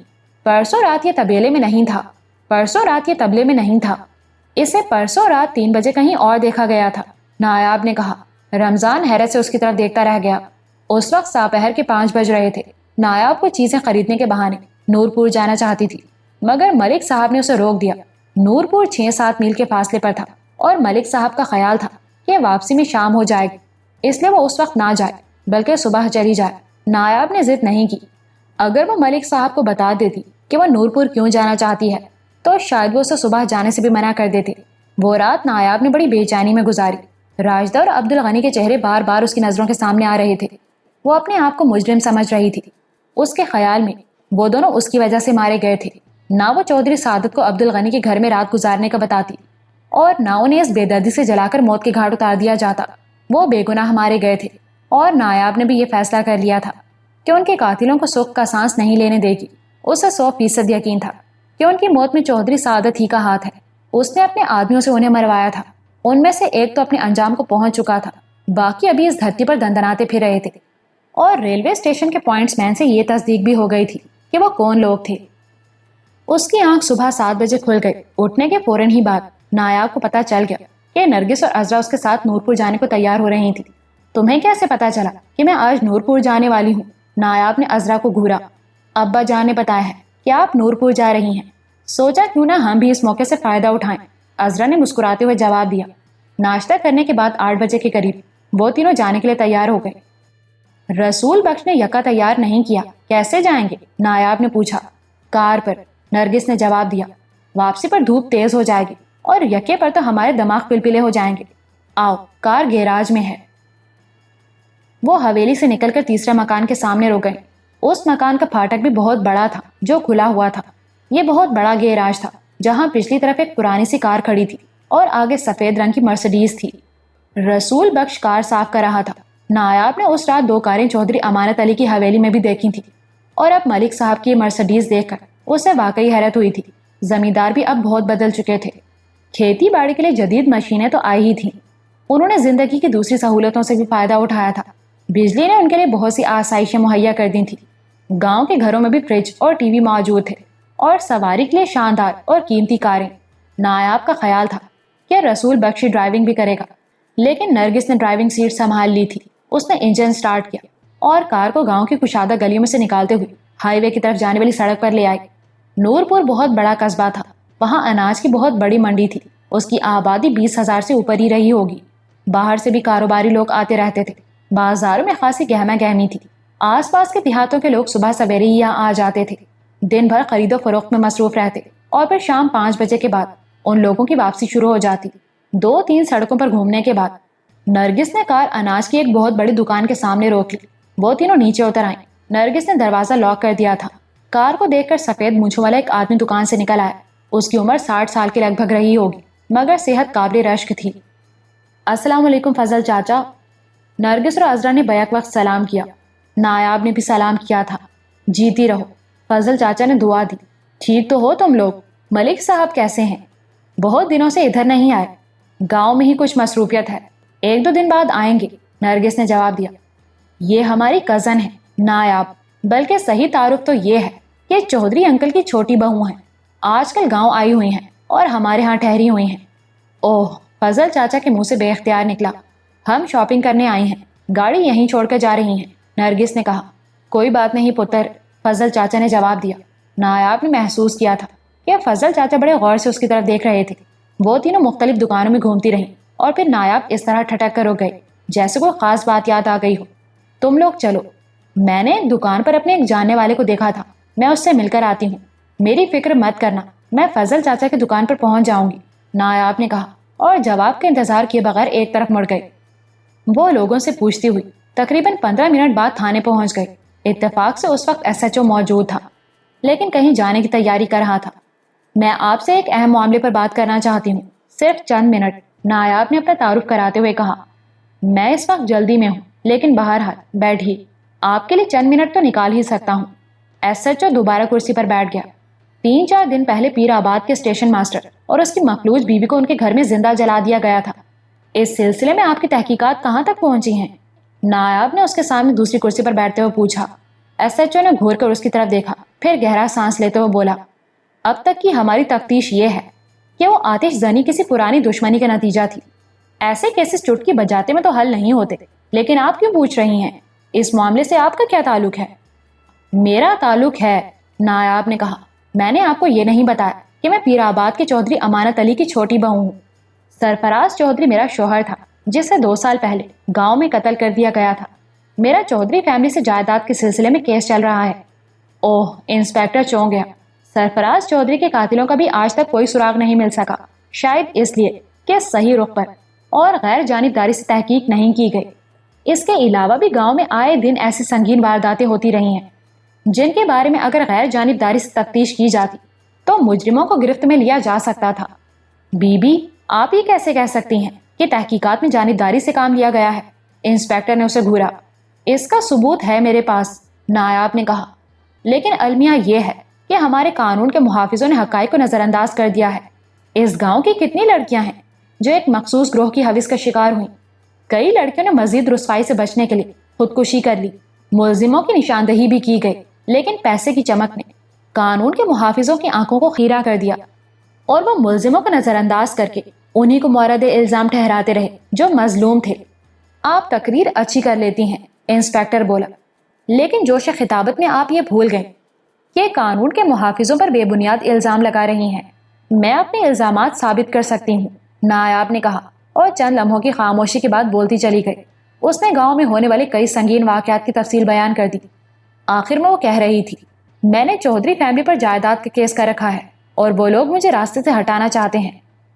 پرسوں رات یہ طبیلے میں نہیں تھا، پرسوں رات یہ طبلے میں نہیں تھا، اسے پرسوں رات 3 بجے کہیں اور دیکھا گیا تھا، نایاب نے کہا۔ رمضان حیرت سے اس کی طرف دیکھتا رہ گیا۔ اس وقت ساپہر کے 5 بج رہے تھے۔ نایاب کو چیزیں خریدنے کے بہانے نورپور جانا چاہتی تھی، مگر ملک صاحب نے اسے روک دیا۔ نورپور 6-7 میل کے فاصلے پر تھا اور ملک صاحب کا خیال تھا کہ واپسی میں شام ہو جائے گی، اس لیے وہ اس وقت نہ جائے بلکہ صبح چلی جائے۔ نایاب نے ضد نہیں کی۔ اگر وہ ملک صاحب کو بتا دیتی کہ وہ نورپور کیوں جانا چاہتی ہے تو شاید وہ اسے صبح جانے سے بھی منع کر دیتے۔ وہ رات نایاب نے بڑی بے چینی میں گزاری۔ راجدہ اور عبد الغنی کے چہرے بار بار اس کی نظروں کے سامنے آ رہے تھے۔ وہ اپنے آپ کو مجرم سمجھ رہی تھی۔ اس کے خیال میں وہ دونوں اس کی وجہ سے مارے گئے تھے۔ نہ وہ چودھری سعادت کو عبد الغنی کے گھر میں رات گزارنے کا بتاتی اور نہ انہیں اس بے دردی سے جلا کر موت کے گھاٹ اتار دیا جاتا۔ وہ بے گناہ مارے گئے تھے اور نایاب نے بھی یہ فیصلہ کر لیا تھا کہ ان کے قاتلوں کو سکھ کا سانس نہیں لینے دے گی۔ اسے 100% یقین تھا کہ ان کی موت میں چودھری سعادت ہی کا ہاتھ ہے۔ اس نے اپنے آدمیوں سے انہیں مروایا تھا۔ ان میں سے ایک تو اپنے انجام کو پہنچ چکا تھا، باقی ابھی اس دھرتی پر دندناتے پھر رہے تھے۔ اور ریلوے اسٹیشن کے پوائنٹس مین سے یہ تصدیق بھی ہو گئی تھی کہ وہ کون لوگ تھے۔ اس کی آنکھ صبح 7 بجے کھل گئی۔ اٹھنے کے فوراً ہی بعد نایاب کو پتہ چل گیا کہ نرگس اور عذرا اس کے ساتھ نورپور جانے کو تیار ہو رہی تھی۔ تمہیں کیسے پتہ چلا کہ میں آج نورپور جانے والی ہوں؟ نایاب نے عذرا کو گھورا۔ ابا جان نے بتایا ہے کہ آپ نورپور جا رہی ہیں، سوچا کیوں نہ ہم بھی اس موقع سے فائدہ اٹھائیں۔ عذرا نے مسکراتے ہوئے جواب دیا۔ ناشتہ کرنے کے بعد 8 بجے کے قریب وہ تینوں جانے کے لیے تیار ہو گئے۔ رسول بخش نے یکا تیار نہیں کیا، کیسے جائیں گے؟ نایاب نے پوچھا۔ کار پر، نرگس نے جواب دیا۔ واپسی پر دھوپ تیز ہو جائے گی اور یکے پر تو ہمارے دماغ پلپلے ہو جائیں گے۔ آؤ، کار گیراج میں ہے۔ وہ حویلی سے نکل کر تیسرے مکان کے سامنے رک گئے۔ اس مکان کا پھاٹک بھی بہت بڑا تھا جو کھلا ہوا تھا۔ یہ بہت بڑا گیراج تھا جہاں پچھلی طرف ایک پرانی سی کار کھڑی تھی اور آگے سفید رنگ کی مرسڈیز تھی۔ رسول بخش کار صاف کر رہا تھا۔ نایاب نے اس رات 2 کاریں چودھری امانت علی کی حویلی میں بھی دیکھی تھی اور اب ملک صاحب کی یہ مرسڈیز دیکھ کر اسے واقعی حیرت ہوئی تھی۔ زمیندار بھی اب بہت بدل چکے تھے۔ کھیتی باڑی کے لیے جدید مشینیں تو آئی ہی تھیں۔ انہوں نے زندگی کی دوسری سہولتوں سے بھی فائدہ اٹھایا تھا۔ بجلی نے ان کے لیے بہت سی آسائشیں مہیا کر دی تھیں۔ گاؤں کے گھروں میں بھی فریج اور ٹی وی موجود تھے اور سواری کے لیے شاندار اور قیمتی کاریں۔ نایاب کا خیال تھا کہ رسول بخش ڈرائیونگ بھی کرے گا، لیکن نرگس نے ڈرائیونگ سیٹ سنبھال لی تھی۔ اس نے انجن سٹارٹ کیا اور کار کو گاؤں کی کشادہ گلیوں میں سے نکالتے ہوئے ہائی وے کی طرف جانے والی سڑک پر لے آئی۔ نورپور بہت بڑا قصبہ تھا۔ وہاں اناج کی بہت بڑی منڈی تھی۔ اس کی آبادی 20,000 سے اوپر ہی رہی ہوگی۔ باہر سے بھی کاروباری لوگ آتے رہتے تھے۔ بازاروں میں خاصی گہما گہمی تھی۔ آس پاس کے دیہاتوں کے لوگ صبح سویرے ہی یہاں آ جاتے تھے، دن بھر خرید و فروخت میں مصروف رہتے اور پھر شام 5 بجے کے بعد ان لوگوں کی واپسی شروع ہو جاتی۔ 2-3 سڑکوں پر گھومنے کے بعد نرگس نے کار اناج کی ایک بہت بڑی دکان کے سامنے روک لی۔ وہ تینوں نیچے اتر آئیں۔ نرگس نے دروازہ لاک کر دیا تھا۔ کار کو دیکھ کر سفید مونچھوں والا ایک آدمی دکان سے نکل آیا۔ اس کی عمر 60 سال کے لگ بھگ رہی ہوگی، مگر صحت قابل رشک تھی۔ السلام علیکم فضل چاچا۔ نرگس اور عذرا نے بیک وقت سلام کیا۔ نایاب نے بھی سلام کیا تھا۔ جیتی رہو، فضل چاچا نے دعا دی۔ ٹھیک تو ہو تم لوگ؟ ملک صاحب کیسے ہیں؟ بہت دنوں سے ادھر نہیں آئے، گاؤں میں ہی کچھ مصروفیت ہے، 1-2 دن بعد آئیں گے، نرگس نے جواب دیا۔ یہ ہماری کزن ہے نایاب، بلکہ صحیح تعارف تو یہ ہے کہ چودھری انکل کی چھوٹی بہو ہیں، آج کل گاؤں آئی ہوئی ہیں اور ہمارے ہاں ٹھہری ہوئی ہیں۔ اوہ، فضل چاچا کے منہ سے بے اختیار نکلا۔ ہم شاپنگ کرنے آئی ہیں، گاڑی یہیں چھوڑ کر جا رہی ہیں، نرگس نے کہا۔ کوئی بات نہیں پتر، فضل چاچا نے جواب دیا۔ نایاب نے محسوس کیا تھا کہ فضل چاچا بڑے غور سے اس کی طرف دیکھ رہے تھے۔ وہ تینوں مختلف دکانوں میں گھومتی رہیں اور پھر نایاب اس طرح ٹھٹک کر رک گئے جیسے کوئی خاص بات یاد آ گئی ہو۔ تم لوگ چلو، میں نے دکان پر اپنے ایک جاننے والے کو دیکھا تھا، میں اس سے مل کر آتی ہوں۔ میری فکر مت کرنا، میں فضل چاچا کی دکان پر پہنچ جاؤں گی۔ نایاب نے کہا اور جواب کا انتظار کیے بغیر ایک طرف مڑ گئی۔ وہ لوگوں سے پوچھتی ہوئی تقریباً 15 منٹ بعد تھانے پہنچ گئی۔ اتفاق سے اس وقت SHO موجود تھا، لیکن کہیں جانے کی تیاری کر رہا تھا۔ میں آپ سے ایک اہم معاملے پر بات کرنا چاہتی ہوں، صرف چند منٹ، نایاب نے اپنا تعارف کراتے ہوئے کہا۔ میں اس وقت جلدی میں ہوں، لیکن بہرحال بیٹھیے، آپ کے لیے چند منٹ تو نکال ہی سکتا ہوں۔ SHO دوبارہ کرسی پر بیٹھ گیا۔ 3-4 دن پہلے پیر آباد کے اسٹیشن ماسٹر اور اس کی مفلوج بیوی کو ان کے گھر میں زندہ جلا دیا گیا تھا۔ اس سلسلے میں آپ کی تحقیقات کہاں تک پہنچی ہیں؟ نایاب نے اس کے سامنے دوسری کرسی پر بیٹھتے ہوئے پوچھا۔ SHO نے گھور کر اس کی طرف دیکھا، پھر گہرا سانس لیتے ہوئے بولا، اب تک کی ہماری تفتیش یہ ہے کہ وہ آتش زنی کسی پرانی دشمنی کا نتیجہ تھی۔ ایسے کیسز چٹکی بجاتے میں تو حل نہیں ہوتے، لیکن آپ کیوں پوچھ رہی ہیں؟ اس معاملے سے آپ کا کیا تعلق ہے؟ میرا تعلق ہے، نایاب نے کہا۔ میں نے آپ کو یہ نہیں بتایا کہ میں پیر آباد کے چودھری امانت علی کی چھوٹی بہو ہوں۔ سرفراز چودھری میرا شوہر تھا، جسے 2 سال پہلے گاؤں میں قتل کر دیا گیا تھا۔ میرا چودھری فیملی سے جائیداد کے سلسلے میں کیس چل رہا ہے۔ اوہ، انسپیکٹر چونک گیا۔ سرفراز چودھری کے قاتلوں کا بھی آج تک کوئی سراغ نہیں مل سکا، شاید اس لیے کہ صحیح رخ پر اور غیر جانبداری سے تحقیق نہیں کی گئی۔ اس کے علاوہ بھی گاؤں میں آئے دن ایسی سنگین وارداتیں ہوتی رہی ہیں جن کے بارے میں اگر غیر جانبداری سے تفتیش کی جاتی تو مجرموں کو گرفت میں لیا جا سکتا تھا۔ بی بی، آپ یہ کیسے کہہ سکتی ہیں کہ تحقیقات میں جانبداری سے کام لیا گیا ہے؟ انسپیکٹر نے اسے گھورا۔ اس کا ثبوت ہے میرے پاس، نایاب نے کہا، لیکن المیہ یہ ہے کہ ہمارے قانون کے محافظوں نے حقائق کو نظر انداز کر دیا ہے۔ اس گاؤں کی کتنی لڑکیاں ہیں جو ایک مخصوص گروہ کی حوث کا شکار ہوئیں؟ کئی لڑکیوں نے مزید رسوائی سے بچنے کے لیے خودکشی کر لی۔ ملزموں کی نشاندہی بھی کی گئی، لیکن پیسے کی چمک نے قانون کے محافظوں کی آنکھوں کو خیرہ کر دیا اور وہ ملزموں کو نظر انداز کر کے انہی کو مورد الزام ٹھہراتے رہے جو مظلوم تھے۔ آپ تقریر اچھی کر لیتی ہیں، انسپیکٹر بولا، لیکن جوش خطابت میں آپ یہ بھول گئے کہ قانون کے محافظوں پر بے بنیاد الزام لگا رہی ہیں۔ میں اپنے الزامات ثابت کر سکتی ہوں، نایاب نے کہا اور چند لمحوں کی خاموشی کے بعد بولتی چلی گئی۔ اس نے گاؤں میں ہونے والے کئی سنگین واقعات کی تفصیل بیان کر دی۔ آخر میں وہ کہہ رہی تھی، میں نے چودھری فیملی پر جائیداد کا کیس کر رکھا ہے اور وہ لوگ مجھے راستے سے ہٹانا چاہتے ہیں۔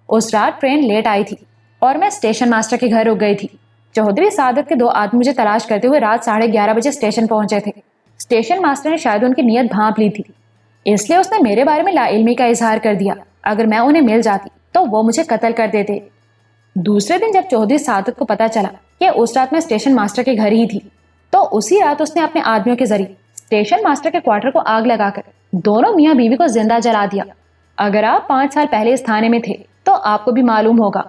اس رات ٹرین لیٹ آئی تھی اور میں اسٹیشن ماسٹر کے گھر رک گئی تھی۔ چودھری سعادت کے 2 آدمی مجھے تلاش کرتے ہوئے رات 11:30 بجے اسٹیشن پہنچے تھے۔ اسٹیشن ماسٹر نے شاید ان کی نیت بھانپ لی تھی، اس لیے اس نے میرے بارے میں لا علمی کا اظہار کر دیا۔ اگر میں انہیں مل جاتی تو وہ مجھے قتل کر دیتے۔ دوسرے دن جب چودھری سعادت کو پتا چلا کہ اس رات میں اسٹیشن ماسٹر کے گھر ہی تھی تو اسی رات اس نے اپنے آدمیوں کے ذریعے اسٹیشن ماسٹر کے کوارٹر کو آگ لگا کر دونوں میاں بیوی کو زندہ جلا دیا۔ اگر آپ 5 سال پہلے اس تھانے میں تھے تو آپ کو بھی معلوم ہوگا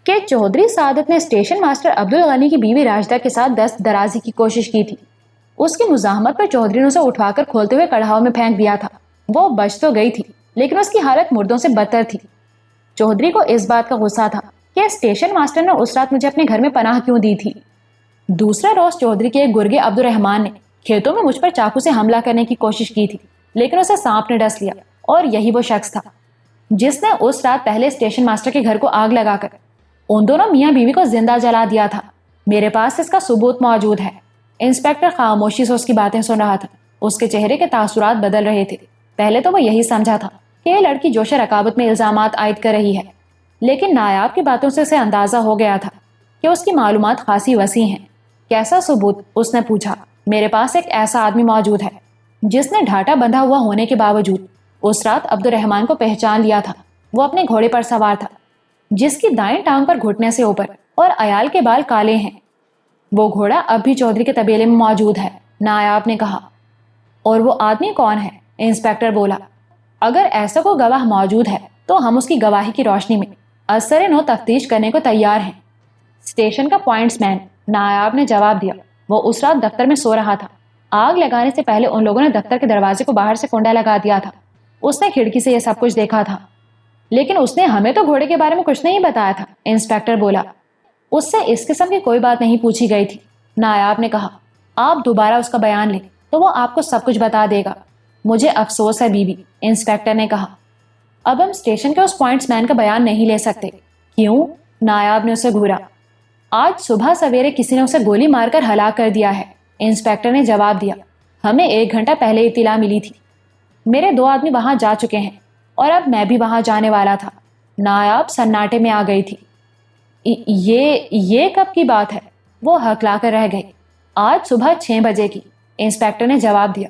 کہ چودھری سعادت نے اسٹیشن ماسٹر عبدالغنی کی بیوی راجدہ کے ساتھ دست درازی کی کوشش کی تھی۔ اس کی مزاحمت پر چودھری نے اسے اٹھا کر کھولتے ہوئے کڑھاؤ میں پھینک دیا تھا۔ وہ بچ تو گئی تھی، لیکن اس کی حالت مردوں سے بدتر تھی۔ چودھری کو اس بات کا غصہ تھا کہ اسٹیشن ماسٹر نے اس رات مجھے اپنے گھر میں پناہ کیوں دی تھی۔ دوسرا روز چودھری کے ایک گرگے عبدالرحمان نے کھیتوں میں مجھ پر چاقو سے حملہ کرنے کی کوشش کی تھی، لیکن اسے سانپ نے ڈس لیا اور یہی وہ شخص تھا جس نے اس رات پہلے اسٹیشن ماسٹر کے گھر کو آگ لگا کر ان دونوں میاں بیوی کو زندہ جلا دیا تھا۔ میرے پاس اس کا ثبوت موجود ہے۔ انسپیکٹر خاموشی سے اس کی باتیں سن رہا تھا۔ اس کے چہرے کے تاثرات بدل رہے تھے۔ پہلے تو وہ یہی سمجھا تھا کہ یہ لڑکی جوش رقابت میں الزامات عائد کر رہی ہے، لیکن نایاب کی باتوں سے اسے اندازہ ہو گیا تھا کہ اس کی معلومات خاصی وسیع ہیں۔ کیسا ثبوت؟ اس نے پوچھا۔ میرے پاس ایک ایسا آدمی موجود ہے جس نے ڈھاٹا بندھا ہوا ہونے کے باوجود اس رات عبدالرحمان کو پہچان لیا تھا۔ وہ اپنے گھوڑے پر سوار تھا جس کی دائیں ٹانگ پر گھٹنے سے اوپر اور عیال کے بال کالے ہیں۔ وہ گھوڑا اب بھی چودھری کے طبیلے میں موجود ہے، نایاب نے کہا۔ اور وہ آدمی کون ہے؟ انسپیکٹر بولا۔ اگر ایسا کوئی گواہ موجود ہے تو ہم اس کی گواہی کی روشنی میں اثر نو تفتیش کرنے کو تیار ہیں۔ اسٹیشن کا پوائنٹس مین، نایاب نے جواب دیا۔ وہ اس رات دفتر میں سو رہا تھا۔ آگ لگانے سے پہلے ان لوگوں نے دفتر کے دروازے کو باہر سے کنڈا لگا دیا تھا۔ اس نے کھڑکی سے یہ سب کچھ دیکھا تھا۔ لیکن اس نے ہمیں تو گھوڑے کے بارے میں کچھ نہیں بتایا تھا، انسپیکٹر بولا۔ اس سے اس قسم کی کوئی بات نہیں پوچھی گئی تھی، نایاب نے کہا۔ آپ دوبارہ اس کا بیان لیں تو وہ آپ کو سب کچھ بتا دے گا۔ مجھے افسوس ہے بیوی، انسپیکٹر نے کہا۔ اب ہم اسٹیشن کے اس پوائنٹس مین کا بیان نہیں لے سکتے۔ کیوں؟ نایاب نے اسے گھورا۔ آج صبح سویرے کسی نے اسے گولی مار کر ہلاک کر دیا ہے، انسپیکٹر نے جواب دیا۔ ہمیں 1 گھنٹہ پہلے اطلاع ملی تھی۔ میرے 2 آدمی وہاں جا چکے ہیں اور اب میں بھی وہاں جانے والا تھا۔ نایاب سناٹے میں آ گئی تھی۔ یہ کب کی بات ہے؟ وہ ہکلا کر رہ گئی۔ آج صبح 6 بجے کی، انسپیکٹر نے جواب دیا۔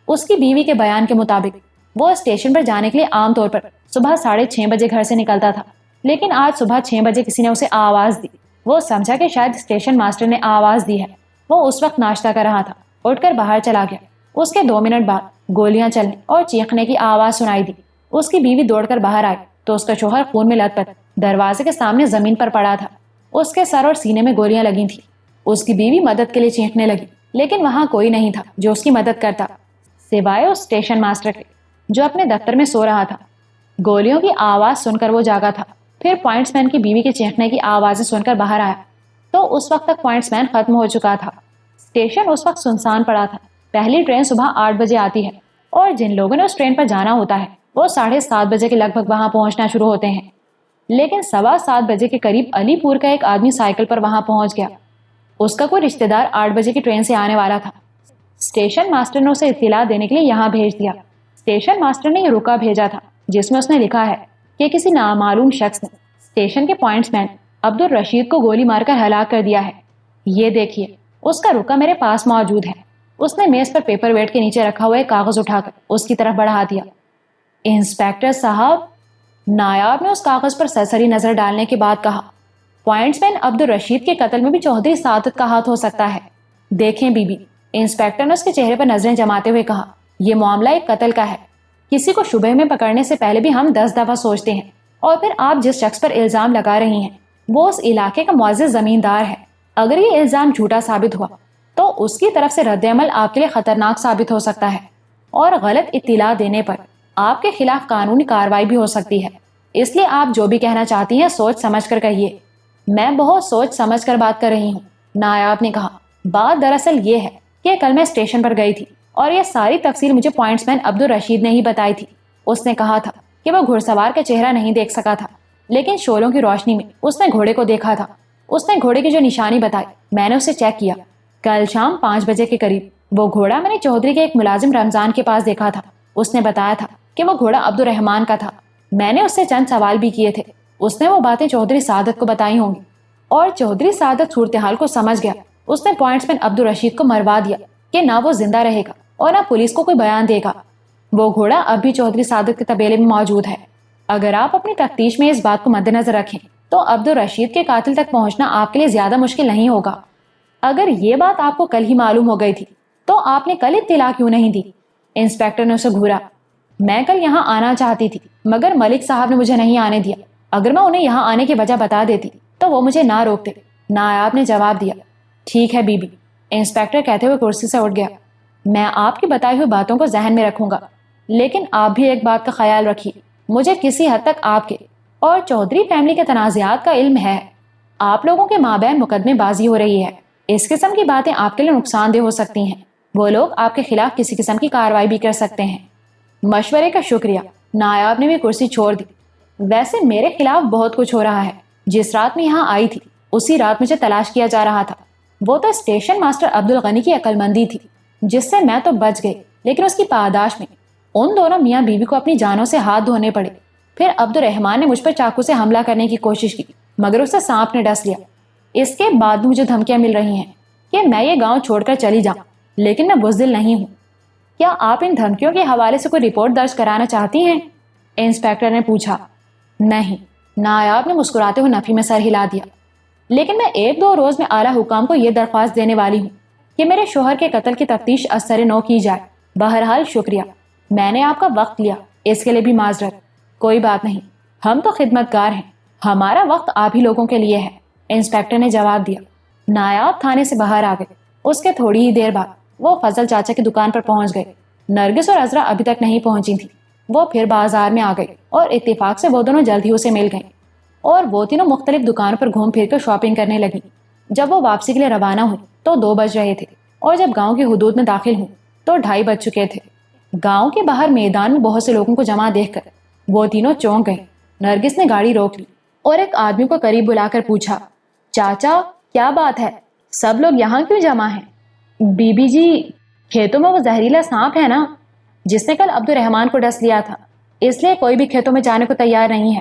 اس کی بیوی کے بیان کے مطابق وہ اسٹیشن پر جانے کے لیے عام طور پر صبح 6:30 بجے گھر سے نکلتا تھا، لیکن آج صبح 6 بجے کسی نے اسے آواز دی۔ وہ سمجھا کہ شاید اسٹیشن ماسٹر نے آواز دی ہے۔ وہ اس وقت ناشتہ کر رہا تھا، اٹھ کر باہر چلا گیا۔ اس کے 2 منٹ بعد گولیاں چلنے اور چیخنے کی آواز سنائی دی۔ اس کی بیوی دوڑ کر باہر آئی تو اس کا شوہر خون میں لت پت دروازے کے سامنے زمین پر پڑا تھا۔ اس کے سر اور سینے میں گولیاں لگی تھیں۔ اس کی بیوی مدد کے لیے چیخنے لگی، لیکن وہاں کوئی نہیں تھا جو اس کی مدد کرتا، سوائے اس اسٹیشن ماسٹر کے جو اپنے دفتر میں سو رہا تھا۔ گولیوں کی آواز سن کر وہ جاگا تھا۔ پھر پوائنٹس مین کی بیوی کے چیخنے کی آوازیں سن کر باہر آیا تو اس وقت تک پوائنٹس مین ختم ہو چکا تھا۔ اسٹیشن اس وقت سنسان پڑا تھا۔ پہلی ٹرین صبح 8 بجے آتی ہے اور جن لوگوں نے اس ٹرین پر جانا ہوتا ہے وہ 7:30 بجے کے لگ بھگ وہاں پہنچنا شروع ہوتے ہیں، لیکن 7:15 بجے کے قریب علی پور کا ایک آدمی سائیکل پر وہاں پہنچ گیا۔ اس کا کوئی رشتہ دار 8 بجے کی ٹرین سے آنے والا تھا۔ اسٹیشن ماسٹر نے اسے اطلاع دینے کے لیے یہاں بھیج دیا۔ اسٹیشن ماسٹر نے یہ رکا بھیجا تھا جس میں اس نے لکھا ہے کہ کسی نامعلوم شخص نے اسٹیشن کے پوائنٹس مین عبد الرشید کو گولی مار کر ہلاک کر دیا ہے۔ یہ دیکھیے، اس کا رکا میرے پاس موجود ہے۔ اس نے میز پر پیپر ویٹ کے نیچے رکھا ہوا ایک کاغذ اٹھا کر اس کی طرف بڑھا دیا۔ انسپیکٹر صاحب، نایاب نے اس کاغذ پر سرسری نظر ڈالنے کے بعد کہا، پوائنٹس مین عبد الرشید کے قتل میں بھی چودھری سعادت کا ہاتھ ہو سکتا ہے۔ دیکھیں بی بی، انسپیکٹر نے اس کے چہرے پر نظریں جماتے ہوئے کہا، یہ معاملہ ایک قتل کا ہے۔ کسی کو شبہ میں پکڑنے سے پہلے بھی ہم 10 دفعہ سوچتے ہیں، اور پھر آپ جس شخص پر الزام لگا رہی ہیں وہ اس علاقے کا معزز زمیندار ہے۔ اگر یہ الزام جھوٹا ثابت ہوا تو اس کی طرف سے رد عمل آپ کے لیے خطرناک ثابت ہو سکتا ہے، اور غلط اطلاع دینے پر آپ کے خلاف قانونی کارروائی بھی ہو سکتی ہے۔ اس لیے آپ جو بھی کہنا چاہتی ہیں سوچ سمجھ کر کہیے۔ میں بہت سوچ سمجھ کر بات کر رہی ہوں، نایاب نے کہا۔ بات دراصل یہ ہے کہ کل میں اسٹیشن پر گئی تھی اور یہ ساری تفصیل مجھے پوائنٹس مین عبد الرشید نے ہی بتائی تھی۔ اس نے کہا تھا کہ وہ گھڑ سوار کا چہرہ نہیں دیکھ سکا تھا، لیکن شعلوں کی روشنی میں اس نے گھوڑے کو دیکھا تھا۔ اس نے گھوڑے کی جو نشانی بتائی میں نے اسے چیک کیا۔ کل شام 5 بجے کے قریب وہ گھوڑا میں نے چودھری کے ایک ملازم رمضان کے پاس دیکھا تھا۔ اس نے بتایا تھا کہ وہ گھوڑا عبد الرحمان کا تھا۔ میں نے اس سے چند سوال بھی کیے تھے۔ اس نے وہ باتیں چودھری سعادت کو بتائی ہوں گی، اور چودھری سعادت صورتحال کو سمجھ گیا۔ اس نے پوائنٹس مین عبد الرشید کو مروا دیا کہ نہ وہ زندہ رہے گا اور نہ پولیس کو کوئی بیان دے گا۔ وہ گھوڑا اب بھی چودھری سعادت کے طبیلے میں موجود ہے۔ اگر آپ اپنی تفتیش میں اس بات کو مد نظر رکھیں تو عبد الرشید کے قاتل تک پہنچنا آپ کے لیے زیادہ مشکل نہیں ہوگا۔ اگر یہ بات آپ کو کل ہی معلوم ہو گئی تھی تو آپ نے کل اطلاع کیوں نہیں دی؟ انسپیکٹر نے اسے گھورا۔ میں کل یہاں آنا چاہتی تھی مگر ملک صاحب نے مجھے نہیں آنے دیا۔ اگر میں انہیں یہاں آنے کی وجہ بتا دیتی تو وہ مجھے نہ روکتے، نایاب نے جواب دیا۔ ٹھیک ہے بی بی، انسپیکٹر کہتے ہوئے کرسی سے اٹھ گیا۔ میں آپ کی بتائی ہوئی باتوں کو ذہن میں رکھوں گا، لیکن آپ بھی ایک بات کا خیال رکھیے، مجھے کسی حد تک آپ کے اور چودھری فیملی کے تنازعات کا علم ہے۔ آپ لوگوں کے مابین مقدمے بازی ہو رہی ہے۔ اس قسم کی باتیں آپ کے لیے نقصان دہ ہو سکتی ہیں۔ وہ لوگ آپ کے خلاف کسی قسم کی کارروائی بھی کر سکتے ہیں۔ مشورے کا شکریہ، نایاب نے بھی کرسی چھوڑ دی۔ ویسے میرے خلاف بہت کچھ ہو رہا ہے۔ جس رات میں یہاں آئی تھی اسی رات مجھے تلاش کیا جا رہا تھا۔ وہ تو اسٹیشن ماسٹر عبد الغنی کی عقل مندی تھی جس سے میں تو بچ گئی، لیکن اس کی پاداش میں ان دونوں میاں بیوی کو اپنی جانوں سے ہاتھ دھونے پڑے۔ پھر عبد الرحمان نے مجھ پر چاقو سے حملہ کرنے کی کوشش کی مگر اسے سانپ نے ڈس لیا۔ اس کے بعد بھی مجھے دھمکیاں مل رہی ہیں کہ میں یہ گاؤں چھوڑ کر چلی جاؤں، لیکن میں بزدل نہیں ہوں۔ کیا آپ ان دھمکیوں کے حوالے سے کوئی رپورٹ درج کرانا چاہتی ہیں؟ انسپیکٹر نے پوچھا۔ نہیں، نایاب نے مسکراتے ہوئے نفی میں سر ہلا دیا۔ لیکن میں 1-2 روز میں اعلیٰ حکام کو یہ درخواست دینے والی ہوں کہ میرے شوہر کے قتل کی تفتیش از سر نو کی جائے۔ بہرحال شکریہ، میں نے آپ کا وقت لیا، اس کے لیے بھی معذرت۔ کوئی بات نہیں، ہم تو خدمتگار ہیں، ہمارا وقت آپ ہی لوگوں کے لیے ہے، انسپیکٹر نے جواب دیا۔ نایاب تھانے سے باہر آ گئے۔ اس کے تھوڑی ہی دیر بعد وہ فضل چاچا کی دکان پر پہنچ گئے۔ نرگس اور عذرا ابھی تک نہیں پہنچی تھی۔ وہ پھر بازار میں آ گئی اور اتفاق سے وہ دونوں جلد ہی اسے مل گئیں، اور وہ تینوں مختلف دکانوں پر گھوم پھر کر شاپنگ کرنے لگیں۔ جب وہ واپسی کے لیے روانہ ہوئی تو 2 بج رہے تھے، اور جب گاؤں کی حدود میں داخل ہوئی تو 2:30 بج چکے تھے۔ گاؤں کے باہر میدان میں بہت سے لوگوں کو جمع دیکھ کر وہ تینوں چونک گئیں۔ نرگس نے گاڑی روک لی اور ایک آدمی کو قریب بلا کر پوچھا، چاچا کیا بات ہے، سب لوگ یہاں کیوں جمع ہیں؟ بی بی جی، کھیتوں میں وہ زہریلا سانپ ہے نا جس نے کل عبد الرحمان کو ڈس لیا تھا، اس لیے کوئی بھی کھیتوں میں جانے کو تیار نہیں ہے۔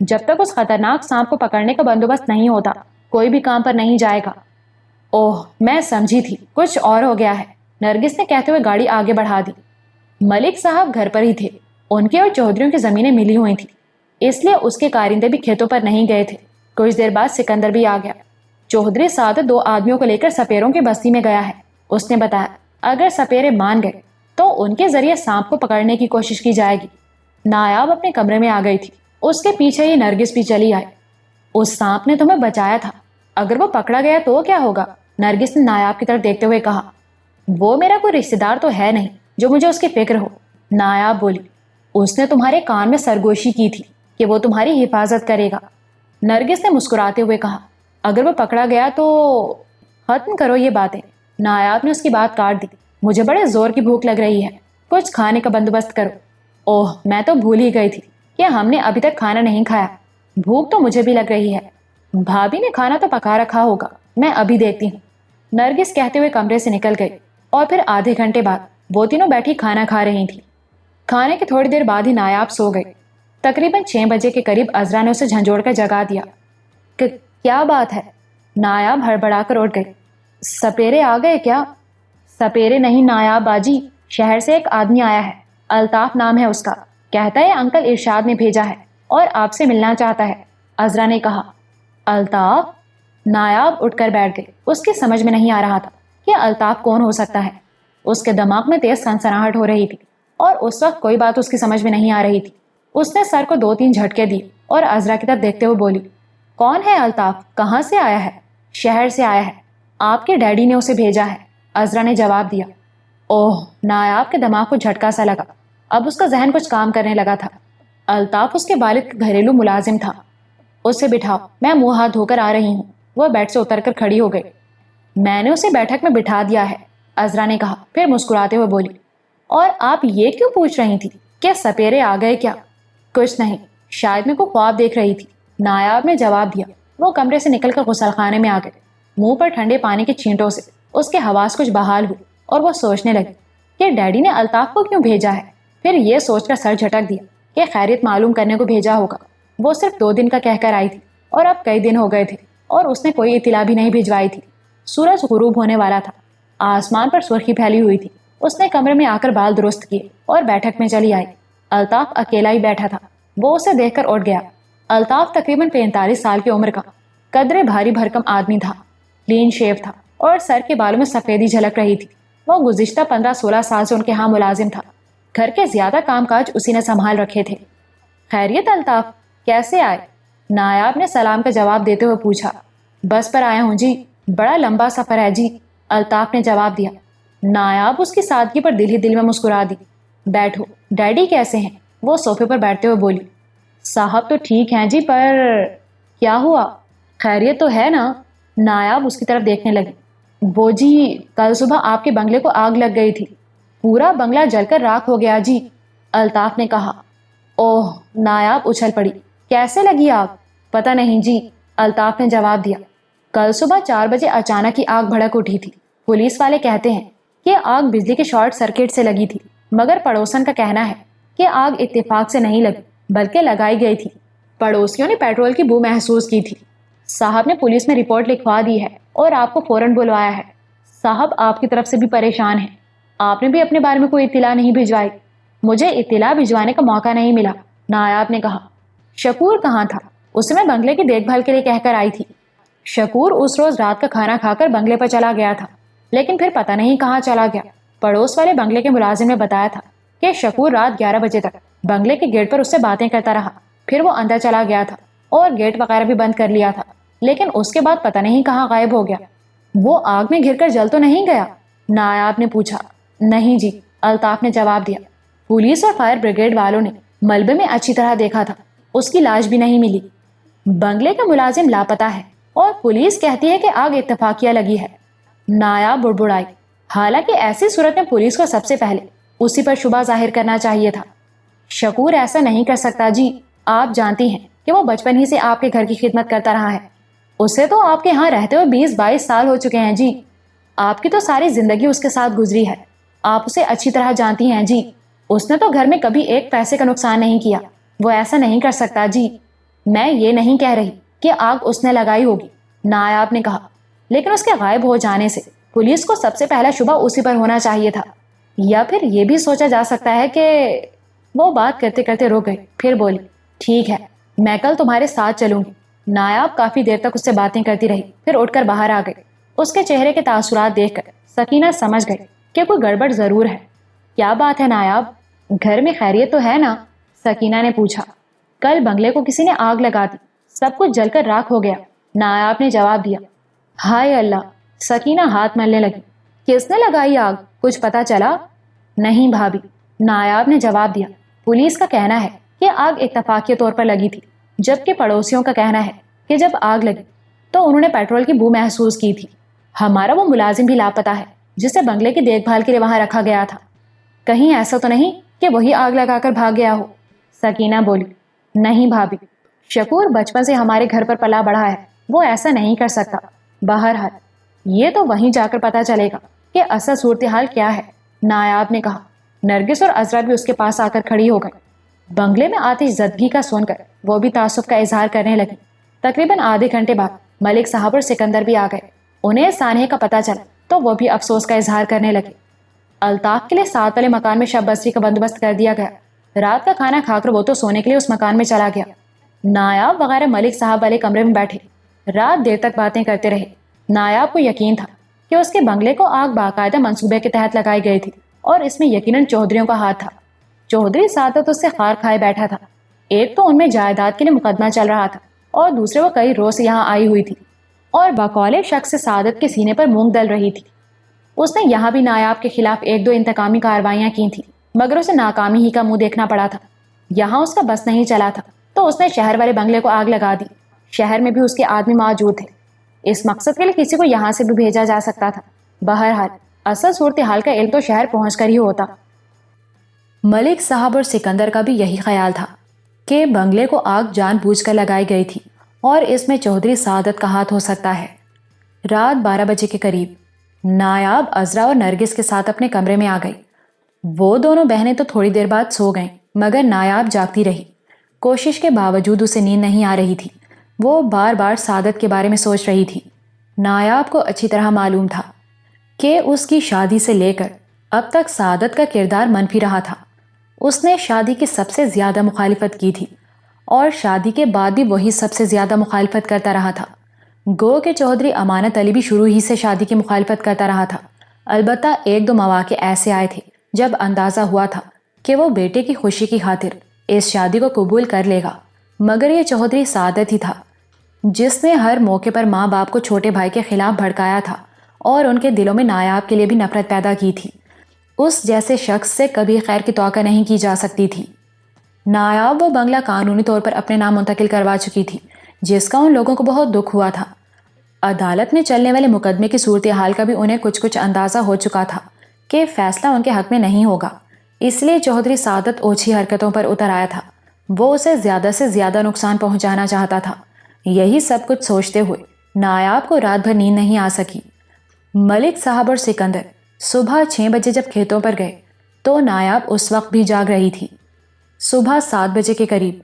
جب تک اس خطرناک سانپ کو پکڑنے کا بندوبست نہیں ہوتا کوئی بھی کام پر نہیں جائے گا. اوہ میں سمجھی تھی کچھ اور ہو گیا ہے، نرگس نے کہتے ہوئے گاڑی آگے بڑھا دی. ملک صاحب گھر پر ہی تھے. ان کے اور چودھریوں کی زمینیں ملی ہوئی تھیں، اس لیے اس کے کارندے بھی کھیتوں پر نہیں گئے تھے. کچھ دیر بعد سکندر بھی آ گیا. چودھری ساتھ 2 آدمیوں کو لے کر سپیروں کی بستی میں گیا ہے. اس نے بتایا اگر سپیرے مان گئے تو ان کے ذریعے سانپ کو پکڑنے کی کوشش کی جائے گی. نایاب اپنے کمرے میں آ گئی تھی. اس کے پیچھے ہی نرگس بھی چلی آئی. اس سانپ نے تمہیں بچایا تھا، اگر وہ پکڑا گیا تو کیا ہوگا؟ نرگس نے نایاب کی طرف دیکھتے ہوئے کہا. وہ میرا کوئی رشتے دار تو ہے نہیں جو مجھے اس کی فکر ہو. نایاب بولی. اس نے تمہارے کان میں سرگوشی کی تھی کہ وہ تمہاری حفاظت کرے گا. نرگس نے مسکراتے ہوئے کہا اگر وہ پکڑا گیا تو ختم کرو یہ باتیں. نایاب نے اس کی بات کاٹ دی. مجھے بڑے زور کی بھوک لگ رہی ہے، کچھ کھانے کا بندوبست کرو. اوہ میں تو بھول ہی گئی تھی کہ ہم نے ابھی تک کھانا نہیں کھایا. بھوک تو مجھے بھی لگ رہی ہے. بھابھی نے کھانا تو پکا رکھا ہوگا، میں ابھی دیکھتی ہوں. نرگس کہتے ہوئے کمرے سے نکل گئی اور پھر آدھے گھنٹے بعد وہ تینوں بیٹھی کھانا کھا رہی تھی. کھانے کے تھوڑی دیر بعد ہی نایاب سو گئی. تقریباً 6 بجے کے قریب عذرا نے اسے جھنجھوڑ کر جگا دیا. کیا بات ہے؟ نایاب ہڑبڑا کر اٹھ گئی. سپیرے آ گئے کیا؟ سپیرے نہیں نایاب باجی، شہر سے ایک آدمی آیا ہے، الطاف نام ہے اس کا. کہتا ہے انکل ارشاد نے بھیجا ہے اور آپ سے ملنا چاہتا ہے. عذرا نے کہا. الطاف؟ نایاب اٹھ کر بیٹھ گئی. اس کی سمجھ میں نہیں آ رہا تھا کہ الطاف کون ہو سکتا ہے. اس کے دماغ میں تیز سنسناہٹ ہو رہی تھی اور اس وقت کوئی بات اس کی سمجھ میں نہیں آ رہی تھی. اس نے سر کو 2-3 جھٹکے دیے اور عذرا کی طرف دیکھتے ہوئے بولی. کون ہے الطاف؟ کہاں سے آیا ہے؟ شہر سے آیا ہے، آپ کے ڈیڈی نے اسے بھیجا ہے. عذرا نے جواب دیا. اوہ نایاب کے دماغ کو جھٹکا سا لگا. اب اس کا ذہن کچھ کام کرنے لگا تھا. الطاف اس کے والد کا گھریلو ملازم تھا. اسے بٹھاؤ، میں منہ ہاتھ دھو کر آ رہی ہوں. وہ بیڈ سے اتر کر کھڑی ہو گئی. میں نے اسے بیٹھک میں بٹھا دیا ہے، عذرا نے کہا. پھر مسکراتے ہوئے بولی. اور آپ یہ کیوں پوچھ رہی تھی کہ سپیرے آ گئے کیا؟ کچھ نہیں، شاید میں کوئی خواب دیکھ رہی تھی، نایاب نے جواب دیا. وہ کمرے سے نکل کر غسل خانے میں آ گئے. منہ پر ٹھنڈے پانی کے چھینٹوں سے اس کے حواس کچھ بحال ہوئے اور وہ سوچنے لگی کہ ڈیڈی نے الطاف کو کیوں بھیجا ہے. پھر یہ سوچ کر سر جھٹک دیا کہ خیریت معلوم کرنے کو بھیجا ہوگا. وہ صرف 2 دن کا کہہ کر آئی تھی اور اب کئی دن ہو گئے تھے اور اس نے کوئی اطلاع بھی نہیں بھجوائی تھی. سورج غروب ہونے والا تھا، آسمان پر سرخی پھیلی ہوئی تھی. اس نے کمرے میں آ کر بال درست کیے اور بیٹھک میں چلی آئی. الطاف اکیلا ہی بیٹھا تھا. وہ اسے دیکھ کر اٹھ گیا. الطاف تقریباً 45 سال کی عمر کا قدرے بھاری بھرکم آدمی تھا. کلین شیو تھا اور سر کے بالوں میں سفیدی جھلک رہی تھی. وہ گزشتہ 15-16 سال سے ان کے ہاں ملازم تھا. گھر کے زیادہ کام کاج اسی نے سنبھال رکھے تھے. خیریت الطاف، کیسے آئے؟ نایاب نے سلام کا جواب دیتے ہوئے پوچھا. بس پر آیا ہوں جی، بڑا لمبا سفر ہے جی، الطاف نے جواب دیا. نایاب اس کی سادگی پر دل ہی دل میں مسکرا دی. بیٹھو، ڈیڈی کیسے ہیں؟ وہ صوفے پر بیٹھتے ہوئے بولی. صاحب تو ٹھیک ہیں جی، پر کیا ہوا؟ خیریت تو ہے نا؟ نایاب اس کی طرف دیکھنے لگی. وہ جی کل صبح آپ کے بنگلے کو آگ لگ گئی تھی، پورا بنگلہ جل کر راکھ ہو گیا جی، الطاف نے کہا. اوہ، نایاب اچھل پڑی. کیسے لگی آگ؟ پتہ نہیں جی، الطاف نے جواب دیا. کل صبح 4 بجے اچانک ہی آگ بھڑک اٹھی تھی. پولیس والے کہتے ہیں کہ آگ بجلی کے شارٹ سرکٹ سے لگی تھی، مگر پڑوسن کا کہنا ہے کہ آگ اتفاق سے نہیں لگی بلکہ لگائی گئی تھی. پڑوسیوں نے پیٹرول کی بو محسوس کی تھی. صاحب نے پولیس میں رپورٹ لکھوا دی ہے اور آپ کو فوراً بلوایا ہے. صاحب آپ کی طرف سے بھی پریشان ہیں، آپ نے بھی اپنے بارے میں کوئی اطلاع نہیں بھجوائی. مجھے اطلاع بھجوانے کا موقع نہیں ملا، نایاب نے کہا. شکور کہاں تھا؟ اسے میں بنگلے کی دیکھ بھال کے لیے کہہ کر آئی تھی. شکور اس روز رات کا کھانا کھا کر بنگلے پر چلا گیا تھا، لیکن پھر پتہ نہیں کہاں چلا گیا. پڑوس والے بنگلے کے ملازم نے بتایا تھا کہ شکور رات 11 بجے تک بنگلے کے گیٹ پر اس سے باتیں کرتا رہا. پھر وہ اندر چلا گیا تھا اور گیٹ وغیرہ بھی بند کر لیا تھا، لیکن اس کے بعد پتہ نہیں کہاں غائب ہو گیا. وہ آگ میں گر کر جل تو نہیں گیا؟ نایاب نے پوچھا. نہیں جی، الطاف نے جواب دیا. پولیس اور فائر بریگیڈ والوں نے ملبے میں اچھی طرح دیکھا تھا، اس کی لاش بھی نہیں ملی. بنگلے کا ملازم لاپتہ ہے اور پولیس کہتی ہے کہ آگ اتفاقیہ لگی ہے، نایاب بڑبڑائی. حالانکہ ایسی صورت میں پولیس کو سب سے پہلے اسی پر شبہ ظاہر کرنا چاہیے تھا. شکور ایسا نہیں کر سکتا جی، آپ جانتی ہیں کہ وہ بچپن ہی سے آپ کے گھر کی خدمت کرتا رہا ہے. اسے تو آپ کے ہاں رہتے ہوئے 20-22 سال ہو چکے ہیں جی. آپ کی تو ساری زندگی اس کے ساتھ گزری ہے، آپ اسے اچھی طرح جانتی ہیں جی. اس نے تو گھر میں کبھی ایک پیسے کا نقصان نہیں کیا. وہ ایسا نہیں کر سکتا جی۔ میں یہ نہیں کہہ رہی کہ آگ اس نے لگائی ہوگی، نایاب نے کہا، لیکن اس کے غائب ہو جانے سے پولیس کو سب سے پہلا شبہ اسی پر ہونا چاہیے تھا۔ یا پھر یہ بھی سوچا جا سکتا ہے کہ… وہ بات کرتے کرتے رک گئی، پھر بولی، ٹھیک ہے، میں کل تمہارے ساتھ چلوں گی۔ نایاب کافی دیر تک اس سے باتیں کرتی رہی، پھر اٹھ کر باہر آ گئی۔ اس کے چہرے کے تاثرات دیکھ کر سکینہ سمجھ گئی کہ کوئی گڑبڑ ضرور ہے۔ کیا بات ہے نایاب، گھر میں خیریت تو ہے نا؟ سکینہ نے پوچھا۔ کل بنگلے کو کسی نے آگ لگا دی، سب کچھ جل کر راکھ ہو گیا، نایاب نے جواب دیا۔ ہائے اللہ، سکینہ ہاتھ ملنے لگی۔ کس نے لگائی آگ، کچھ پتا چلا؟ نہیں بھابھی، نایاب نے جواب دیا۔ پولیس کا کہنا ہے کہ آگ اتفاقی طور پر لگی تھی، جبکہ پڑوسیوں کا کہنا ہے کہ جب آگ لگی تو انہوں نے پیٹرول کی بو محسوس کی تھی۔ ہمارا وہ ملازم بھی لاپتہ ہے جسے بنگلے کی دیکھ بھال کے لیے وہاں رکھا گیا تھا۔ کہیں ایسا تو نہیں کہ وہی آگ لگا کر بھاگ گیا ہو؟ سکینہ بولی۔ نہیں بھابھی، شکور بچپن سے ہمارے گھر پر پلا بڑھا ہے، وہ ایسا نہیں کر سکتا۔ بہرحال یہ تو وہیں جا کر پتا چلے گا کہ اصل صورتحال کیا ہے، نایاب نے کہا۔ نرگس اور عذرا بھی اس کے پاس آ کر کھڑی ہو گئی۔ بنگلے میں آتش زدگی کا سن کر وہ بھی تعصب کا اظہار کرنے لگی۔ تقریباً آدھے گھنٹے بعد ملک صاحب اور سکندر بھی آ گئے۔ انہیں سانحے کا پتہ چلا تو وہ بھی افسوس کا اظہار کرنے لگے۔ الطاف کے لیے 7 والے مکان میں شب بسری کا بندوبست کر دیا گیا۔ رات کا کھانا کھا کر وہ تو سونے کے لیے اس مکان میں چلا گیا۔ نایاب وغیرہ ملک صاحب والے کمرے میں بیٹھے رات دیر تک باتیں کرتے رہے۔ نایاب کو یقین تھا کہ اس کے بنگلے کو آگ باقاعدہ منصوبے کے تحت لگائی گئی تھی اور اس میں یقیناً چودھریوں کا ہاتھ تھا۔ چودھری سعادت اس سے خار کھائے بیٹھا تھا۔ ایک تو ان میں جائیداد کے لیے مقدمہ چل رہا تھا اور دوسرے وہ کئی روز سے یہاں آئی ہوئی تھی اور بقول شخص سے سعادت کے سینے پر مونگ ڈل رہی تھی۔ اس نے یہاں بھی نایاب کے خلاف 1-2 انتقامی کاروائیاں کی تھیں، مگر اسے ناکامی ہی کا منہ دیکھنا پڑا تھا۔ یہاں اس کا بس نہیں چلا تھا تو اس نے شہر والے بنگلے کو آگ لگا دی۔ شہر میں بھی اس کے آدمی موجود تھے، اس مقصد کے لیے کسی کو یہاں سے بھی بھیجا جا سکتا تھا۔ بہرحال اصل صورتحال کا علم تو شہر پہنچ کر ہی ہوتا۔ ملک صاحب اور سکندر کا بھی یہی خیال تھا کہ بنگلے کو آگ جان بوجھ کر لگائی گئی تھی اور اس میں چودھری سعادت کا ہاتھ ہو سکتا ہے۔ رات 12 بجے کے قریب نایاب عذرا اور نرگس کے ساتھ اپنے کمرے میں آ گئی۔ وہ دونوں بہنیں تو تھوڑی دیر بعد سو گئیں، مگر نایاب جاگتی رہی۔ کوشش کے باوجود اسے نیند نہیں آ رہی تھی۔ وہ بار بار سعادت کے بارے میں سوچ رہی تھی۔ نایاب کو اچھی طرح معلوم تھا کہ اس کی شادی سے لے کر اب تک سعادت کا کردار منفی رہا تھا۔ اس نے شادی کی سب سے زیادہ مخالفت کی تھی اور شادی کے بعد بھی وہی سب سے زیادہ مخالفت کرتا رہا تھا۔ گو کہ چودھری امانت علی بھی شروع ہی سے شادی کی مخالفت کرتا رہا تھا۔ البتہ 1-2 مواقع ایسے آئے تھے جب اندازہ ہوا تھا کہ وہ بیٹے کی خوشی کی خاطر اس شادی کو قبول کر لے گا، مگر یہ چودھری سعادت ہی تھا جس نے ہر موقع پر ماں باپ کو چھوٹے بھائی کے خلاف بھڑکایا تھا اور ان کے دلوں میں نایاب کے لیے بھی نفرت پیدا کی تھی۔ اس جیسے شخص سے کبھی خیر کی توقع نہیں کی جا سکتی تھی۔ نایاب وہ بنگلہ قانونی طور پر اپنے نام منتقل کروا چکی تھی، جس کا ان لوگوں کو بہت دکھ ہوا تھا۔ عدالت میں چلنے والے مقدمے کی صورتحال کا بھی انہیں کچھ اندازہ ہو چکا تھا کہ فیصلہ ان کے حق میں نہیں ہوگا، اس لیے چودھری سعادت اوچھی حرکتوں پر اتر آیا تھا۔ وہ اسے زیادہ سے زیادہ نقصان پہنچانا چاہتا تھا۔ یہی سب کچھ سوچتے ہوئے نایاب کو رات بھر نیند نہیں آ سکی۔ ملک صاحب اور سکندر صبح 6 بجے جب کھیتوں پر گئے تو نایاب اس وقت بھی جاگ رہی تھی۔ صبح 7 بجے کے قریب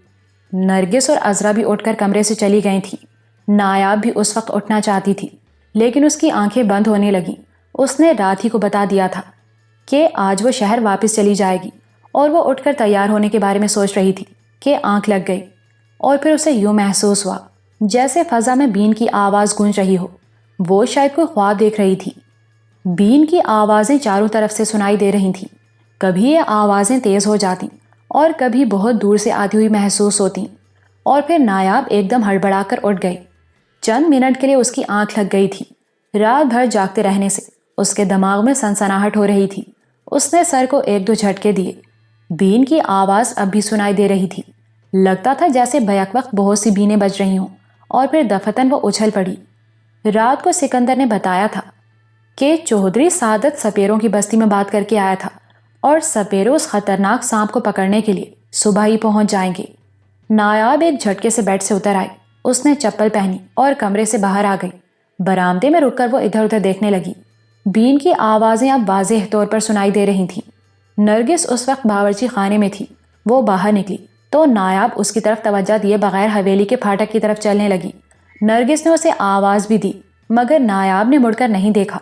نرگس اور عذرا بھی اٹھ کر کمرے سے چلی گئی تھیں۔ نایاب بھی اس وقت اٹھنا چاہتی تھی، لیکن اس کی آنکھیں بند ہونے لگیں۔ اس نے رات ہی کو بتا دیا تھا کہ آج وہ شہر واپس چلی جائے گی، اور وہ اٹھ کر تیار ہونے کے بارے میں سوچ رہی تھی کہ آنکھ لگ گئی، اور پھر اسے یوں محسوس ہوا جیسے فضا میں بین کی آواز گونج رہی ہو۔ وہ شاید کوئی خواب دیکھ رہی تھی۔ بین کی آوازیں چاروں طرف سے سنائی دے رہی تھیں۔ کبھی یہ آوازیں تیز ہو جاتیں اور کبھی بہت دور سے آتی ہوئی محسوس ہوتیں، اور پھر نایاب ایک دم ہڑبڑا کر اٹھ گئی۔ چند منٹ کے لیے اس کی آنکھ لگ گئی تھی۔ رات بھر جاگتے رہنے سے اس کے دماغ میں سنسناہٹ ہو رہی تھی۔ اس نے سر کو 1-2 جھٹکے دیے۔ بین کی آواز اب بھی سنائی دے رہی تھی۔ لگتا تھا جیسے بیک وقت بہت سی بینے بج رہی ہوں، اور پھر دفتن وہ اچھل پڑی۔ رات کو سکندر نے بتایا تھا کہ چودھری سعادت سپیروں کی بستی میں بات کر کے آیا تھا، اور سپیروں اس خطرناک سانپ کو پکڑنے کے لیے صبح ہی پہنچ جائیں گے۔ نایاب ایک جھٹکے سے بیڈ سے اتر آئی۔ اس نے چپل پہنی اور کمرے سے باہر آ گئی۔ برآمدے میں رک کر وہ ادھر ادھر دیکھنے لگی۔ بین کی آوازیں اب واضح طور پر سنائی دے رہی تھیں۔ نرگس اس وقت باورچی خانے میں تھی۔ وہ باہر نکلی تو نایاب اس کی طرف توجہ دیے بغیر حویلی کے پھاٹک کی طرف چلنے لگی۔ نرگس نے اسے آواز بھی دی مگر نایاب نے مڑ کر نہیں دیکھا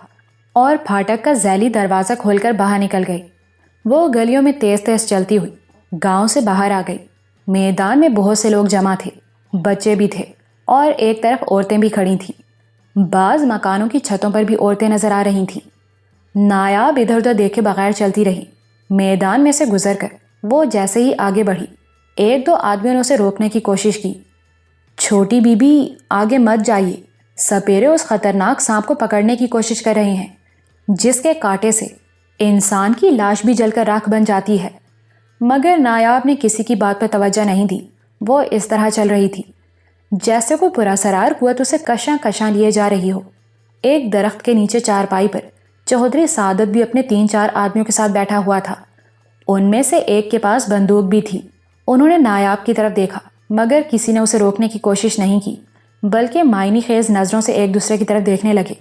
اور پھاٹک کا ذیلی دروازہ کھول کر باہر نکل گئی۔ وہ گلیوں میں تیز تیز چلتی ہوئی گاؤں سے باہر آ گئی۔ میدان میں بہت سے لوگ جمع تھے، بچے بھی تھے اور ایک طرف عورتیں بھی کھڑی تھیں۔ بعض مکانوں کی چھتوں پر بھی عورتیں نظر آ رہی تھیں۔ نایاب ادھر ادھر دیکھے بغیر چلتی رہی۔ میدان میں سے گزر کر وہ جیسے ہی آگے بڑھی، ایک دو آدمیوں نے اسے روکنے کی کوشش کی۔ چھوٹی بی بی، آگے مت جائیے، سپیرے اس خطرناک سانپ کو پکڑنے کی کوشش کر رہے ہیں جس کے کاٹے سے انسان کی لاش بھی جل کر راکھ بن جاتی ہے۔ مگر نایاب نے کسی کی بات پر توجہ نہیں دی۔ وہ اس طرح چل رہی تھی جیسے کوئی پراسرار قوت اسے کشاں کشاں لیے جا رہی ہو۔ ایک درخت کے نیچے چارپائی پر چودھری سعادت بھی اپنے 3-4 آدمیوں کے ساتھ بیٹھا ہوا تھا۔ ان میں سے ایک کے پاس بندوق بھی تھی۔ انہوں نے نایاب کی طرف دیکھا مگر کسی نے اسے روکنے کی کوشش نہیں کی بلکہ معنی خیز نظروں سے ایک دوسرے کی طرف دیکھنے لگے۔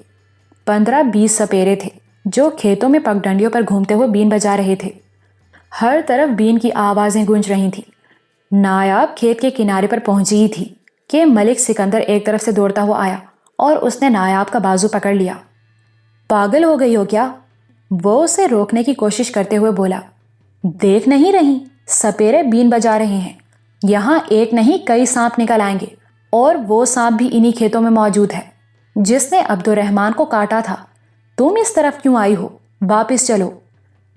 15-20 سپیرے تھے جو کھیتوں میں پگڈنڈیوں پر گھومتے ہوئے بین بجا رہے تھے۔ ہر طرف بین کی آوازیں گونج رہی تھیں۔ نایاب کھیت کے کنارے پر پہنچی ہی تھی کہ ملک سکندر ایک طرف سے دوڑتا ہوا آیا اور اس نے نایاب کا بازو پکڑ لیا۔ پاگل ہو گئی ہو کیا؟ وہ اسے روکنے کی کوشش کرتے ہوئے بولا۔ دیکھ نہیں رہی سپیرے بین بجا رہے ہیں، یہاں ایک نہیں کئی سانپ نکل آئیں گے اور وہ سانپ بھی انہی کھیتوں میں موجود ہے جس نے عبد الرحمن کو کاٹا تھا۔ تم اس طرف کیوں آئی ہو؟ واپس چلو۔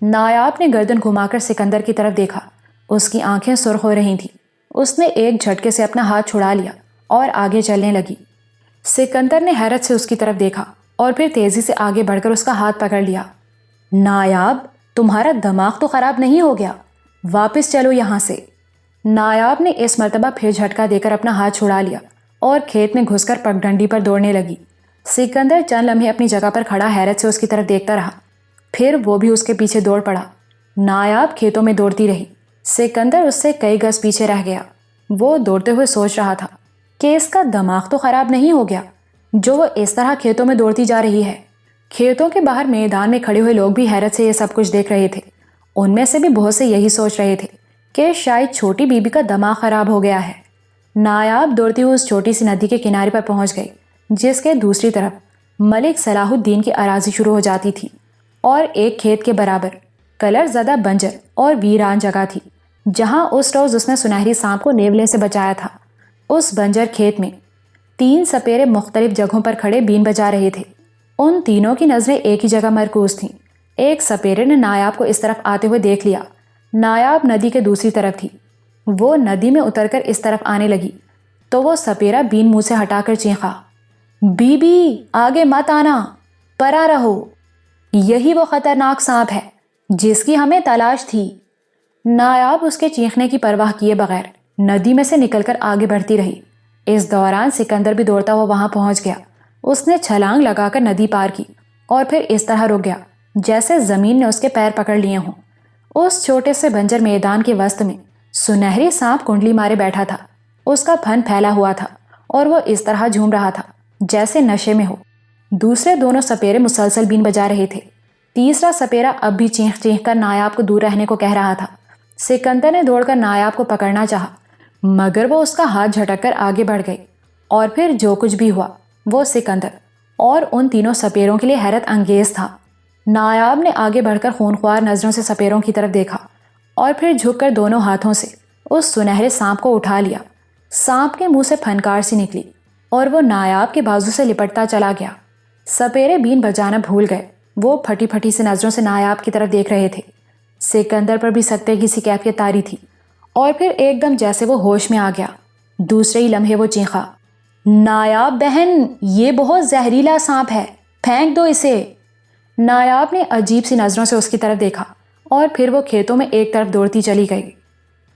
نایاب نے گردن گھما کر سکندر کی طرف دیکھا۔ اس کی آنکھیں سرخ ہو رہی تھیں۔ اس نے ایک جھٹکے سے اپنا ہاتھ چھڑا لیا اور آگے چلنے لگی۔ سکندر نے حیرت سے اس کی طرف دیکھا اور پھر تیزی سے آگے بڑھ کر اس کا ہاتھ پکڑ لیا۔ نایاب، تمہارا دماغ تو خراب نہیں ہو گیا؟ واپس چلو یہاں سے۔ نایاب نے اس مرتبہ پھر جھٹکا دے کر اپنا ہاتھ چھڑا لیا اور کھیت میں گھس کر پگڈنڈی پر دوڑنے لگی۔ سکندر چند لمحے اپنی جگہ پر کھڑا حیرت سے اس کی طرف دیکھتا رہا، پھر وہ بھی اس کے پیچھے دوڑ پڑا۔ نایاب کھیتوں میں دوڑتی رہی۔ سکندر اس سے کئی گز پیچھے رہ گیا۔ وہ دوڑتے ہوئے سوچ رہا تھا کہ اس کا دماغ تو خراب نہیں ہو گیا جو وہ اس طرح کھیتوں میں دوڑتی جا رہی ہے۔ کھیتوں کے باہر میدان میں کھڑے ہوئے لوگ بھی حیرت سے یہ سب کچھ دیکھ رہے تھے۔ ان میں سے بھی بہت سے یہی سوچ رہے تھے کہ شاید چھوٹی بی بی کا دماغ خراب ہو گیا ہے۔ نایاب دوڑتی ہوئی اس چھوٹی سی ندی کے کنارے پر پہنچ گئی جس کے دوسری طرف ملک صلاح الدین کی اراضی شروع ہو جاتی تھی اور ایک کھیت کے برابر کلر زدہ بنجر اور ویران جگہ تھی جہاں اس روز اس نے سنہری سانپ کو نیولے سے بچایا تھا۔ اس بنجر کھیت میں 3 سپیرے مختلف جگہوں پر کھڑے بین بجا رہے تھے۔ ان تینوں کی نظریں ایک ہی جگہ مرکوز تھیں۔ ایک سپیرے نے نایاب کو اس طرف آتے ہوئے دیکھ لیا۔ نایاب ندی کے دوسری طرف تھی۔ وہ ندی میں اتر کر اس طرف آنے لگی تو وہ سپیرا بین منہ سے ہٹا کر چیخا، بی بی آگے مت آنا، پرا رہو، یہی وہ خطرناک سانپ ہے جس کی ہمیں تلاش تھی۔ نایاب اس کے چیخنے کی پرواہ کیے بغیر ندی میں سے نکل کر آگے بڑھتی رہی۔ اس دوران سکندر بھی دوڑتا ہوا وہاں پہنچ گیا۔ اس نے چھلانگ لگا کر ندی پار کی اور پھر اس طرح رک گیا جیسے زمین نے اس کے پیر پکڑ لیے ہوں۔ اس چھوٹے سے بنجر میدان کے وسط میں سنہری سانپ کنڈلی مارے بیٹھا تھا۔ اس کا پھن پھیلا ہوا تھا اور وہ اس طرح جھوم رہا تھا جیسے نشے میں ہو۔ دوسرے دونوں سپیرے مسلسل بین بجا رہے تھے۔ تیسرا سپیرا اب بھی چیخ چیخ کر نایاب کو دور رہنے کو کہہ رہا تھا۔ سکندر نے دوڑ کر نایاب کو پکڑنا چاہا مگر وہ اس کا ہاتھ جھٹک کر آگے بڑھ گئی اور پھر جو کچھ بھی ہوا وہ سکندر اور ان تینوں سپیروں کے لیے حیرت انگیز تھا۔ نایاب نے آگے بڑھ کر خونخوار نظروں سے سپیروں کی طرف دیکھا اور پھر جھک کر دونوں ہاتھوں سے اس سنہرے سانپ کو اٹھا لیا۔ سانپ کے منہ سے پھنکار سی نکلی اور وہ نایاب کے بازو سے لپٹتا چلا گیا۔ سپیرے بین بجانا بھول گئے۔ وہ پھٹی پھٹی سی نظروں سے نایاب کی طرف دیکھ رہے تھے۔ سکندر پر بھی سکتے کی سی کیفیت طاری تھی اور پھر ایک دم جیسے وہ ہوش میں آ گیا، دوسرے ہی لمحے وہ چیخا، نایاب بہن، یہ بہت زہریلا سانپ ہے، پھینک دو اسے۔ نایاب نے عجیب سی نظروں سے اس کی طرف دیکھا اور پھر وہ کھیتوں میں ایک طرف دوڑتی چلی گئی۔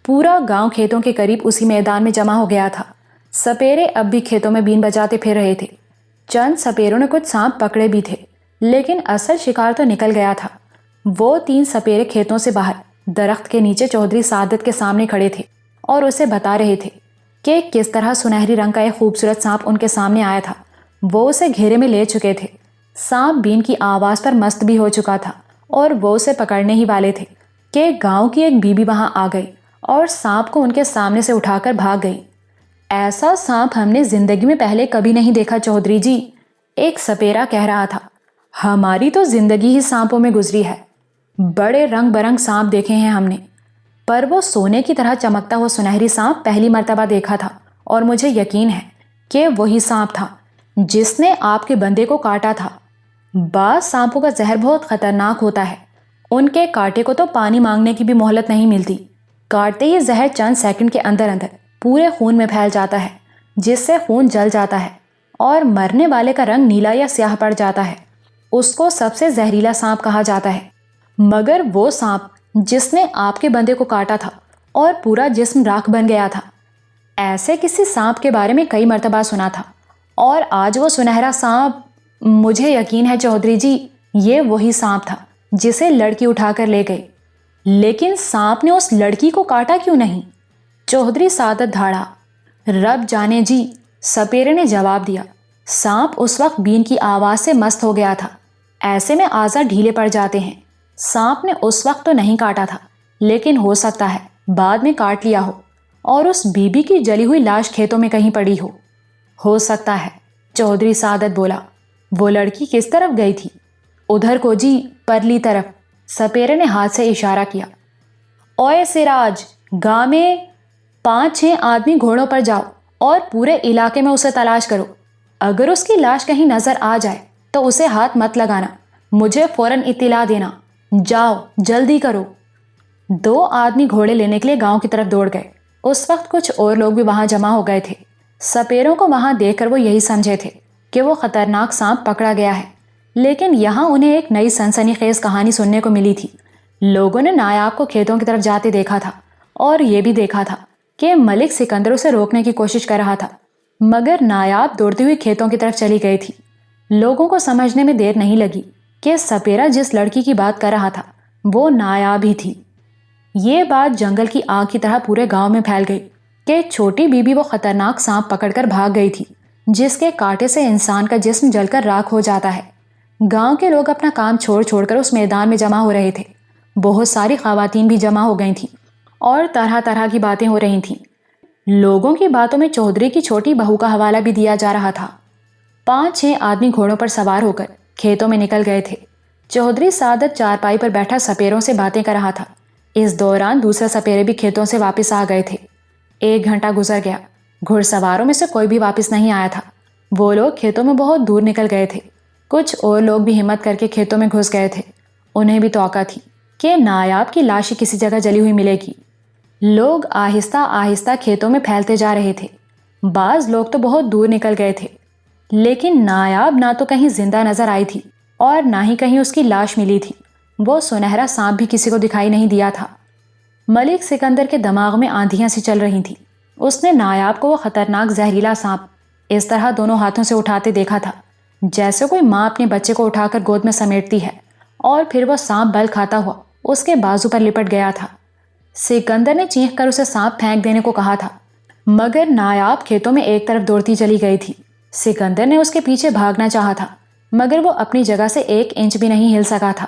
پورا گاؤں کھیتوں کے قریب اسی میدان میں جمع ہو گیا تھا۔ سپیرے اب بھی کھیتوں میں بین بجاتے پھر رہے تھے۔ چند سپیروں نے کچھ سانپ پکڑے بھی تھے لیکن اصل شکار تو نکل گیا تھا۔ وہ 3 سپیرے کھیتوں سے باہر درخت کے نیچے چودھری سعادت کے سامنے کھڑے تھے اور اسے بتا رہے تھے کہ کس طرح سنہری رنگ کا ایک خوبصورت سانپ ان کے سامنے آیا تھا۔ وہ اسے گھیرے میں لے چکے تھے۔ سانپ بین کی آواز پر مست بھی ہو چکا تھا اور وہ اسے پکڑنے ہی والے تھے کہ گاؤں کی ایک بی بی وہاں آ گئی اور سانپ کو ان کے سامنے سے اٹھا کر بھاگ گئی۔ ایسا سانپ ہم نے زندگی میں پہلے کبھی نہیں دیکھا چودھری جی، ایک سپیرا کہہ رہا تھا۔ ہماری تو زندگی ہی سانپوں میں گزری ہے، بڑے رنگ برنگ سانپ دیکھے ہیں ہم نے، پر وہ سونے کی طرح چمکتا ہوا سنہری سانپ پہلی مرتبہ دیکھا تھا، اور مجھے یقین ہے کہ وہی سانپ تھا جس نے آپ کے بندے کو کاٹا تھا۔ بعض سانپوں کا زہر بہت خطرناک ہوتا ہے، ان کے کاٹے کو تو پانی مانگنے کی بھی مہلت نہیں ملتی، کاٹتے ہی زہر چند سیکنڈ کے اندر اندر پورے خون میں پھیل جاتا ہے، جس سے خون جل جاتا ہے اور مرنے والے کا رنگ نیلا یا سیاہ پڑ جاتا ہے۔ اس کو سب سے زہریلا سانپ کہا جاتا ہے۔ مگر وہ سانپ جس نے آپ کے بندے کو کاٹا تھا اور پورا جسم راکھ بن گیا تھا، ایسے کسی سانپ کے بارے میں کئی مرتبہ سنا تھا، اور آج وہ سنہرا سانپ، مجھے یقین ہے چودھری جی یہ وہی سانپ تھا جسے لڑکی اٹھا کر لے گئی۔ لیکن سانپ نے اس لڑکی کو کاٹا کیوں نہیں؟ چودھری سعادت دھاڑا۔ رب جانے جی، سپیرے نے جواب دیا۔ سانپ اس وقت بین کی آواز سے مست ہو گیا تھا، ایسے میں اعضاء ڈھیلے پڑ جاتے ہیں۔ سانپ نے اس وقت تو نہیں کاٹا تھا، لیکن ہو سکتا ہے بعد میں کاٹ لیا ہو اور اس بی بی کی جلی ہوئی لاش کھیتوں میں کہیں پڑی ہو سکتا ہے، چودھری سعادت بولا۔ وہ لڑکی کس طرف گئی تھی؟ ادھر کو جی، پرلی طرف، سپیرے نے ہاتھ سے اشارہ کیا۔ اوئے سراج، گاؤں میں 5-6 آدمی گھوڑوں پر جاؤ اور پورے علاقے میں اسے تلاش کرو۔ اگر اس کی لاش کہیں نظر آ جائے تو اسے ہاتھ مت لگانا، مجھے فوراً اطلاع دینا۔ جاؤ، جلدی کرو۔ 2 آدمی گھوڑے لینے کے لیے گاؤں کی طرف دوڑ گئے۔ اس وقت کچھ اور لوگ بھی وہاں جمع ہو گئے تھے۔ سپیروں کو وہاں دیکھ کر وہ یہی سمجھے تھے کہ وہ خطرناک سانپ پکڑا گیا ہے، لیکن یہاں انہیں ایک نئی سنسنی خیز کہانی سننے کو ملی تھی۔ لوگوں نے نایاب کو کھیتوں کی طرف جاتے دیکھا تھا، اور یہ بھی دیکھا تھا کہ ملک سکندر اسے روکنے کی کوشش کر رہا تھا، مگر نایاب دوڑتی ہوئی کھیتوں کی طرف چلی گئی تھی۔ لوگوں کو سمجھنے میں دیر نہیں لگی کہ سپیرا جس لڑکی کی بات کر رہا تھا وہ نایاب ہی تھی۔ یہ بات جنگل کی آگ کی طرح پورے گاؤں میں پھیل گئی کہ چھوٹی بی بی وہ خطرناک سانپ پکڑ کر بھاگ گئی تھی جس کے کاٹے سے انسان کا جسم جل کر راکھ ہو جاتا ہے۔ گاؤں کے لوگ اپنا کام چھوڑ چھوڑ کر اس میدان میں جمع ہو رہے تھے۔ بہت ساری خواتین بھی جمع ہو گئی تھیں اور طرح طرح کی باتیں ہو رہی تھیں۔ لوگوں کی باتوں میں چودھری کی چھوٹی بہو کا حوالہ بھی دیا جا رہا تھا۔ 5-6 آدمی گھوڑوں پر سوار ہو کر کھیتوں میں نکل گئے تھے۔ چودھری سعادت چارپائی پر بیٹھا سپیروں سے باتیں کر رہا تھا۔ اس دوران دوسرے سپیرے بھی کھیتوں سے واپس آ گئے تھے۔ 1 گھنٹہ گزر گیا، گھڑ سواروں میں سے کوئی بھی واپس نہیں آیا تھا۔ وہ لوگ کھیتوں میں بہت دور نکل گئے تھے۔ کچھ اور لوگ بھی ہمت کر کے کھیتوں میں گھس گئے تھے۔ انہیں بھی توقع تھی کہ نایاب کی لاش کسی جگہ جلی ہوئی ملے گی۔ لوگ آہستہ آہستہ کھیتوں میں پھیلتے جا رہے تھے۔ بعض لوگ تو بہت دور نکل گئے تھے، لیکن نایاب نہ تو کہیں زندہ نظر آئی تھی اور نہ ہی کہیں اس کی لاش ملی تھی۔ وہ سنہرا سانپ بھی کسی کو دکھائی نہیں دیا تھا۔ ملک سکندر کے دماغ میں آندھیاں سی چل رہی تھیں۔ اس نے نایاب کو وہ خطرناک زہریلا سانپ اس طرح دونوں ہاتھوں سے اٹھاتے دیکھا تھا جیسے کوئی ماں اپنے بچے کو اٹھا کر گود میں سمیٹتی ہے، اور پھر وہ سانپ بل کھاتا ہوا اس کے بازو پر لپٹ گیا تھا۔ سکندر نے چیخ کر اسے سانپ پھینک دینے کو کہا تھا، مگر نایاب کھیتوں میں ایک طرف دوڑتی چلی گئی تھی۔ سکندر نے اس کے پیچھے بھاگنا چاہا تھا، مگر وہ اپنی جگہ سے 1 انچ بھی نہیں ہل سکا تھا۔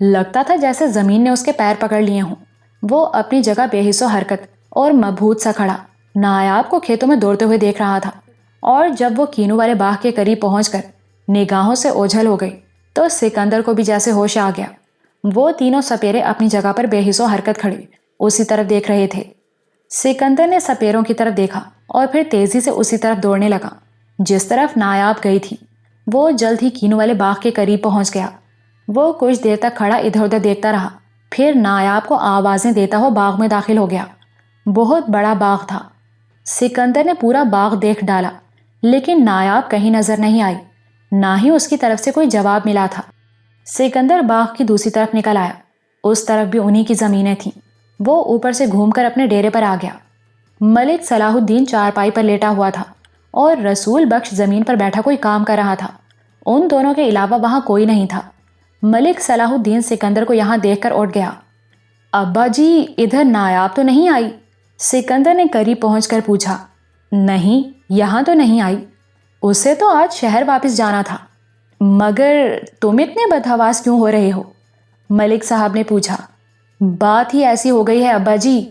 لگتا تھا جیسے زمین نے اس کے پیر پکڑ لیے ہوں۔ وہ اپنی جگہ بے حس و حرکت اور مبہوت سا کھڑا نایاب کو کھیتوں میں دوڑتے ہوئے دیکھ رہا تھا، اور جب وہ کینو والے باغ کے قریب پہنچ کر نگاہوں سے اوجھل ہو گئی تو سکندر کو بھی جیسے ہوش آ گیا۔ وہ تینوں سپیرے اپنی جگہ پر بے حس و حرکت کھڑے اسی طرف دیکھ رہے تھے۔ سکندر نے سپیروں کی طرف دیکھا اور پھر تیزی سے اسی طرف دوڑنے لگا جس طرف نایاب گئی تھی۔ وہ جلد ہی کینو والے باغ کے قریب پہنچ گیا۔ وہ کچھ دیر تک کھڑا ادھر ادھر دیکھتا رہا، پھر نایاب کو آوازیں دیتا ہوا باغ میں داخل ہو گیا۔ بہت بڑا باغ تھا۔ سکندر نے پورا باغ دیکھ ڈالا، لیکن نایاب کہیں نظر نہیں آئی، نہ ہی اس کی طرف سے کوئی جواب ملا تھا۔ سکندر باغ کی دوسری طرف نکل آیا۔ اس طرف بھی انہی کی زمینیں تھیں۔ وہ اوپر سے گھوم کر اپنے ڈیرے پر آ گیا۔ ملک صلاح الدین چارپائی پر لیٹا ہوا تھا اور رسول بخش زمین پر بیٹھا کوئی کام کر رہا تھا۔ ان دونوں کے علاوہ وہاں کوئی نہیں تھا۔ ملک صلاح الدین سکندر کو یہاں دیکھ کر اٹھ گیا۔ ابا جی، ادھر نایاب تو نہیں آئی؟ سکندر نے قریب پہنچ کر پوچھا۔ نہیں، یہاں تو نہیں آئی، اسے تو آج شہر واپس جانا تھا۔ مگر تم اتنے بدحواس کیوں ہو رہے ہو؟ ملک صاحب نے پوچھا۔ بات ہی ایسی ہو گئی ہے ابا جی،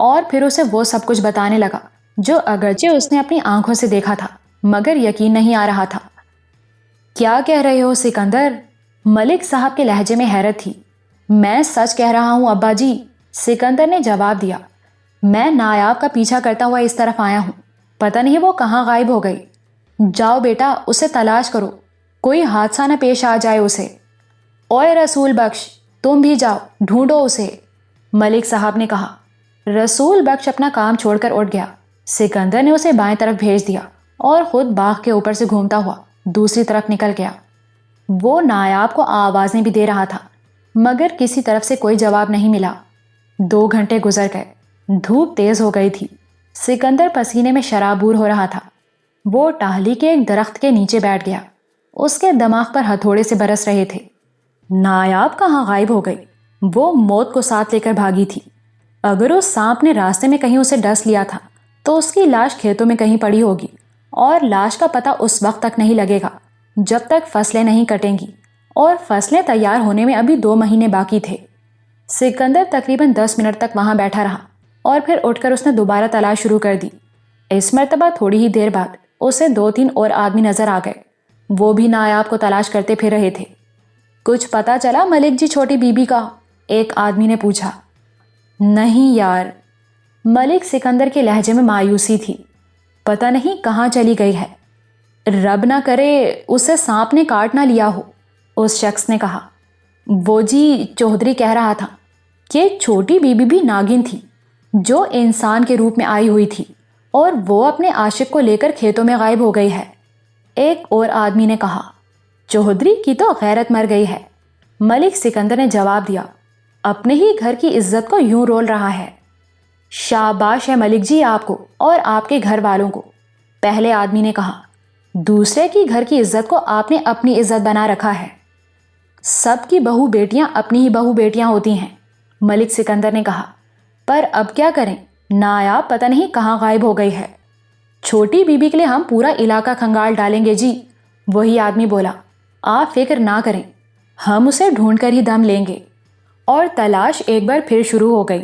اور پھر اسے وہ سب کچھ بتانے لگا جو اگرچہ اس نے اپنی آنکھوں سے دیکھا تھا مگر یقین نہیں آ رہا تھا۔ کیا کہہ رہے ہو سکندر؟ ملک صاحب کے لہجے میں حیرت تھی۔ میں سچ کہہ رہا ہوں ابا جی، سکندر نے جواب دیا۔ میں نایاب کا پیچھا کرتا ہوا اس طرف آیا ہوں، پتہ نہیں وہ کہاں غائب ہو گئی۔ جاؤ بیٹا، اسے تلاش کرو، کوئی حادثہ نہ پیش آ جائے اسے۔ اوئے رسول بخش، تم بھی جاؤ، ڈھونڈو اسے، ملک صاحب نے کہا۔ رسول بخش اپنا کام چھوڑ کر اٹھ گیا۔ سکندر نے اسے بائیں طرف بھیج دیا اور خود باغ کے اوپر سے گھومتا ہوا دوسری طرف نکل گیا۔ وہ نایاب کو آوازیں بھی دے رہا تھا مگر کسی طرف سے کوئی جواب نہیں ملا۔ 2 گھنٹے گزر گئے، دھوپ تیز ہو گئی تھی، سکندر پسینے میں شرابور ہو رہا تھا۔ وہ ٹہلی کے ایک درخت کے نیچے بیٹھ گیا، اس کے دماغ پر ہتھوڑے سے برس رہے تھے۔ نایاب کہاں غائب ہو گئی؟ وہ موت کو ساتھ لے کر بھاگی تھی۔ اگر اس سانپ نے راستے میں کہیں اسے ڈس لیا تھا تو اس کی لاش کھیتوں میں کہیں پڑی ہوگی، اور لاش کا پتہ اس وقت تک نہیں لگے گا جب تک فصلیں نہیں کٹیں گی، اور فصلیں تیار ہونے میں ابھی 2 مہینے باقی تھے۔ سکندر تقریباً 10 منٹ تک وہاں بیٹھا رہا اور پھر اٹھ کر اس نے دوبارہ تلاش شروع کر دی۔ اس مرتبہ تھوڑی ہی دیر بعد اسے 2-3 اور آدمی نظر آ گئے، وہ بھی نایاب کو تلاش کرتے پھر رہے تھے۔ کچھ پتہ چلا ملک جی چھوٹی بی بی کا؟ ایک آدمی نے پوچھا۔ نہیں یار، ملک سکندر کے لہجے میں مایوسی تھی، پتہ نہیں کہاں چلی گئی ہے، رب نہ کرے اسے سانپ نے کاٹ نہ لیا ہو، اس شخص نے کہا۔ وہ جی چودھری کہہ رہا تھا کہ چھوٹی بی بی بھی ناگن تھی جو انسان کے روپ میں آئی ہوئی تھی، اور وہ اپنے عاشق کو لے کر کھیتوں میں غائب ہو گئی ہے، ایک اور آدمی نے کہا۔ چودھری کی تو غیرت مر گئی ہے، ملک سکندر نے جواب دیا، اپنے ہی گھر کی عزت کو یوں رول رہا ہے۔ شاباش ہے ملک جی آپ کو اور آپ کے گھر والوں کو، پہلے آدمی نے کہا۔ دوسرے کی گھر کی عزت کو آپ نے اپنی عزت بنا رکھا ہے۔ سب کی بہو بیٹیاں اپنی ہی بہو بیٹیاں ہوتی ہیں، ملک سکندر نے کہا۔ پر اب کیا کریں، نایاب پتہ نہیں کہاں غائب ہو گئی ہے۔ چھوٹی بی بی کے لیے ہم پورا علاقہ کھنگال ڈالیں گے جی، وہی آدمی بولا۔ آپ فکر نہ کریں، ہم اسے ڈھونڈ کر ہی دم لیں گے۔ اور تلاش ایک بار پھر شروع ہو گئی۔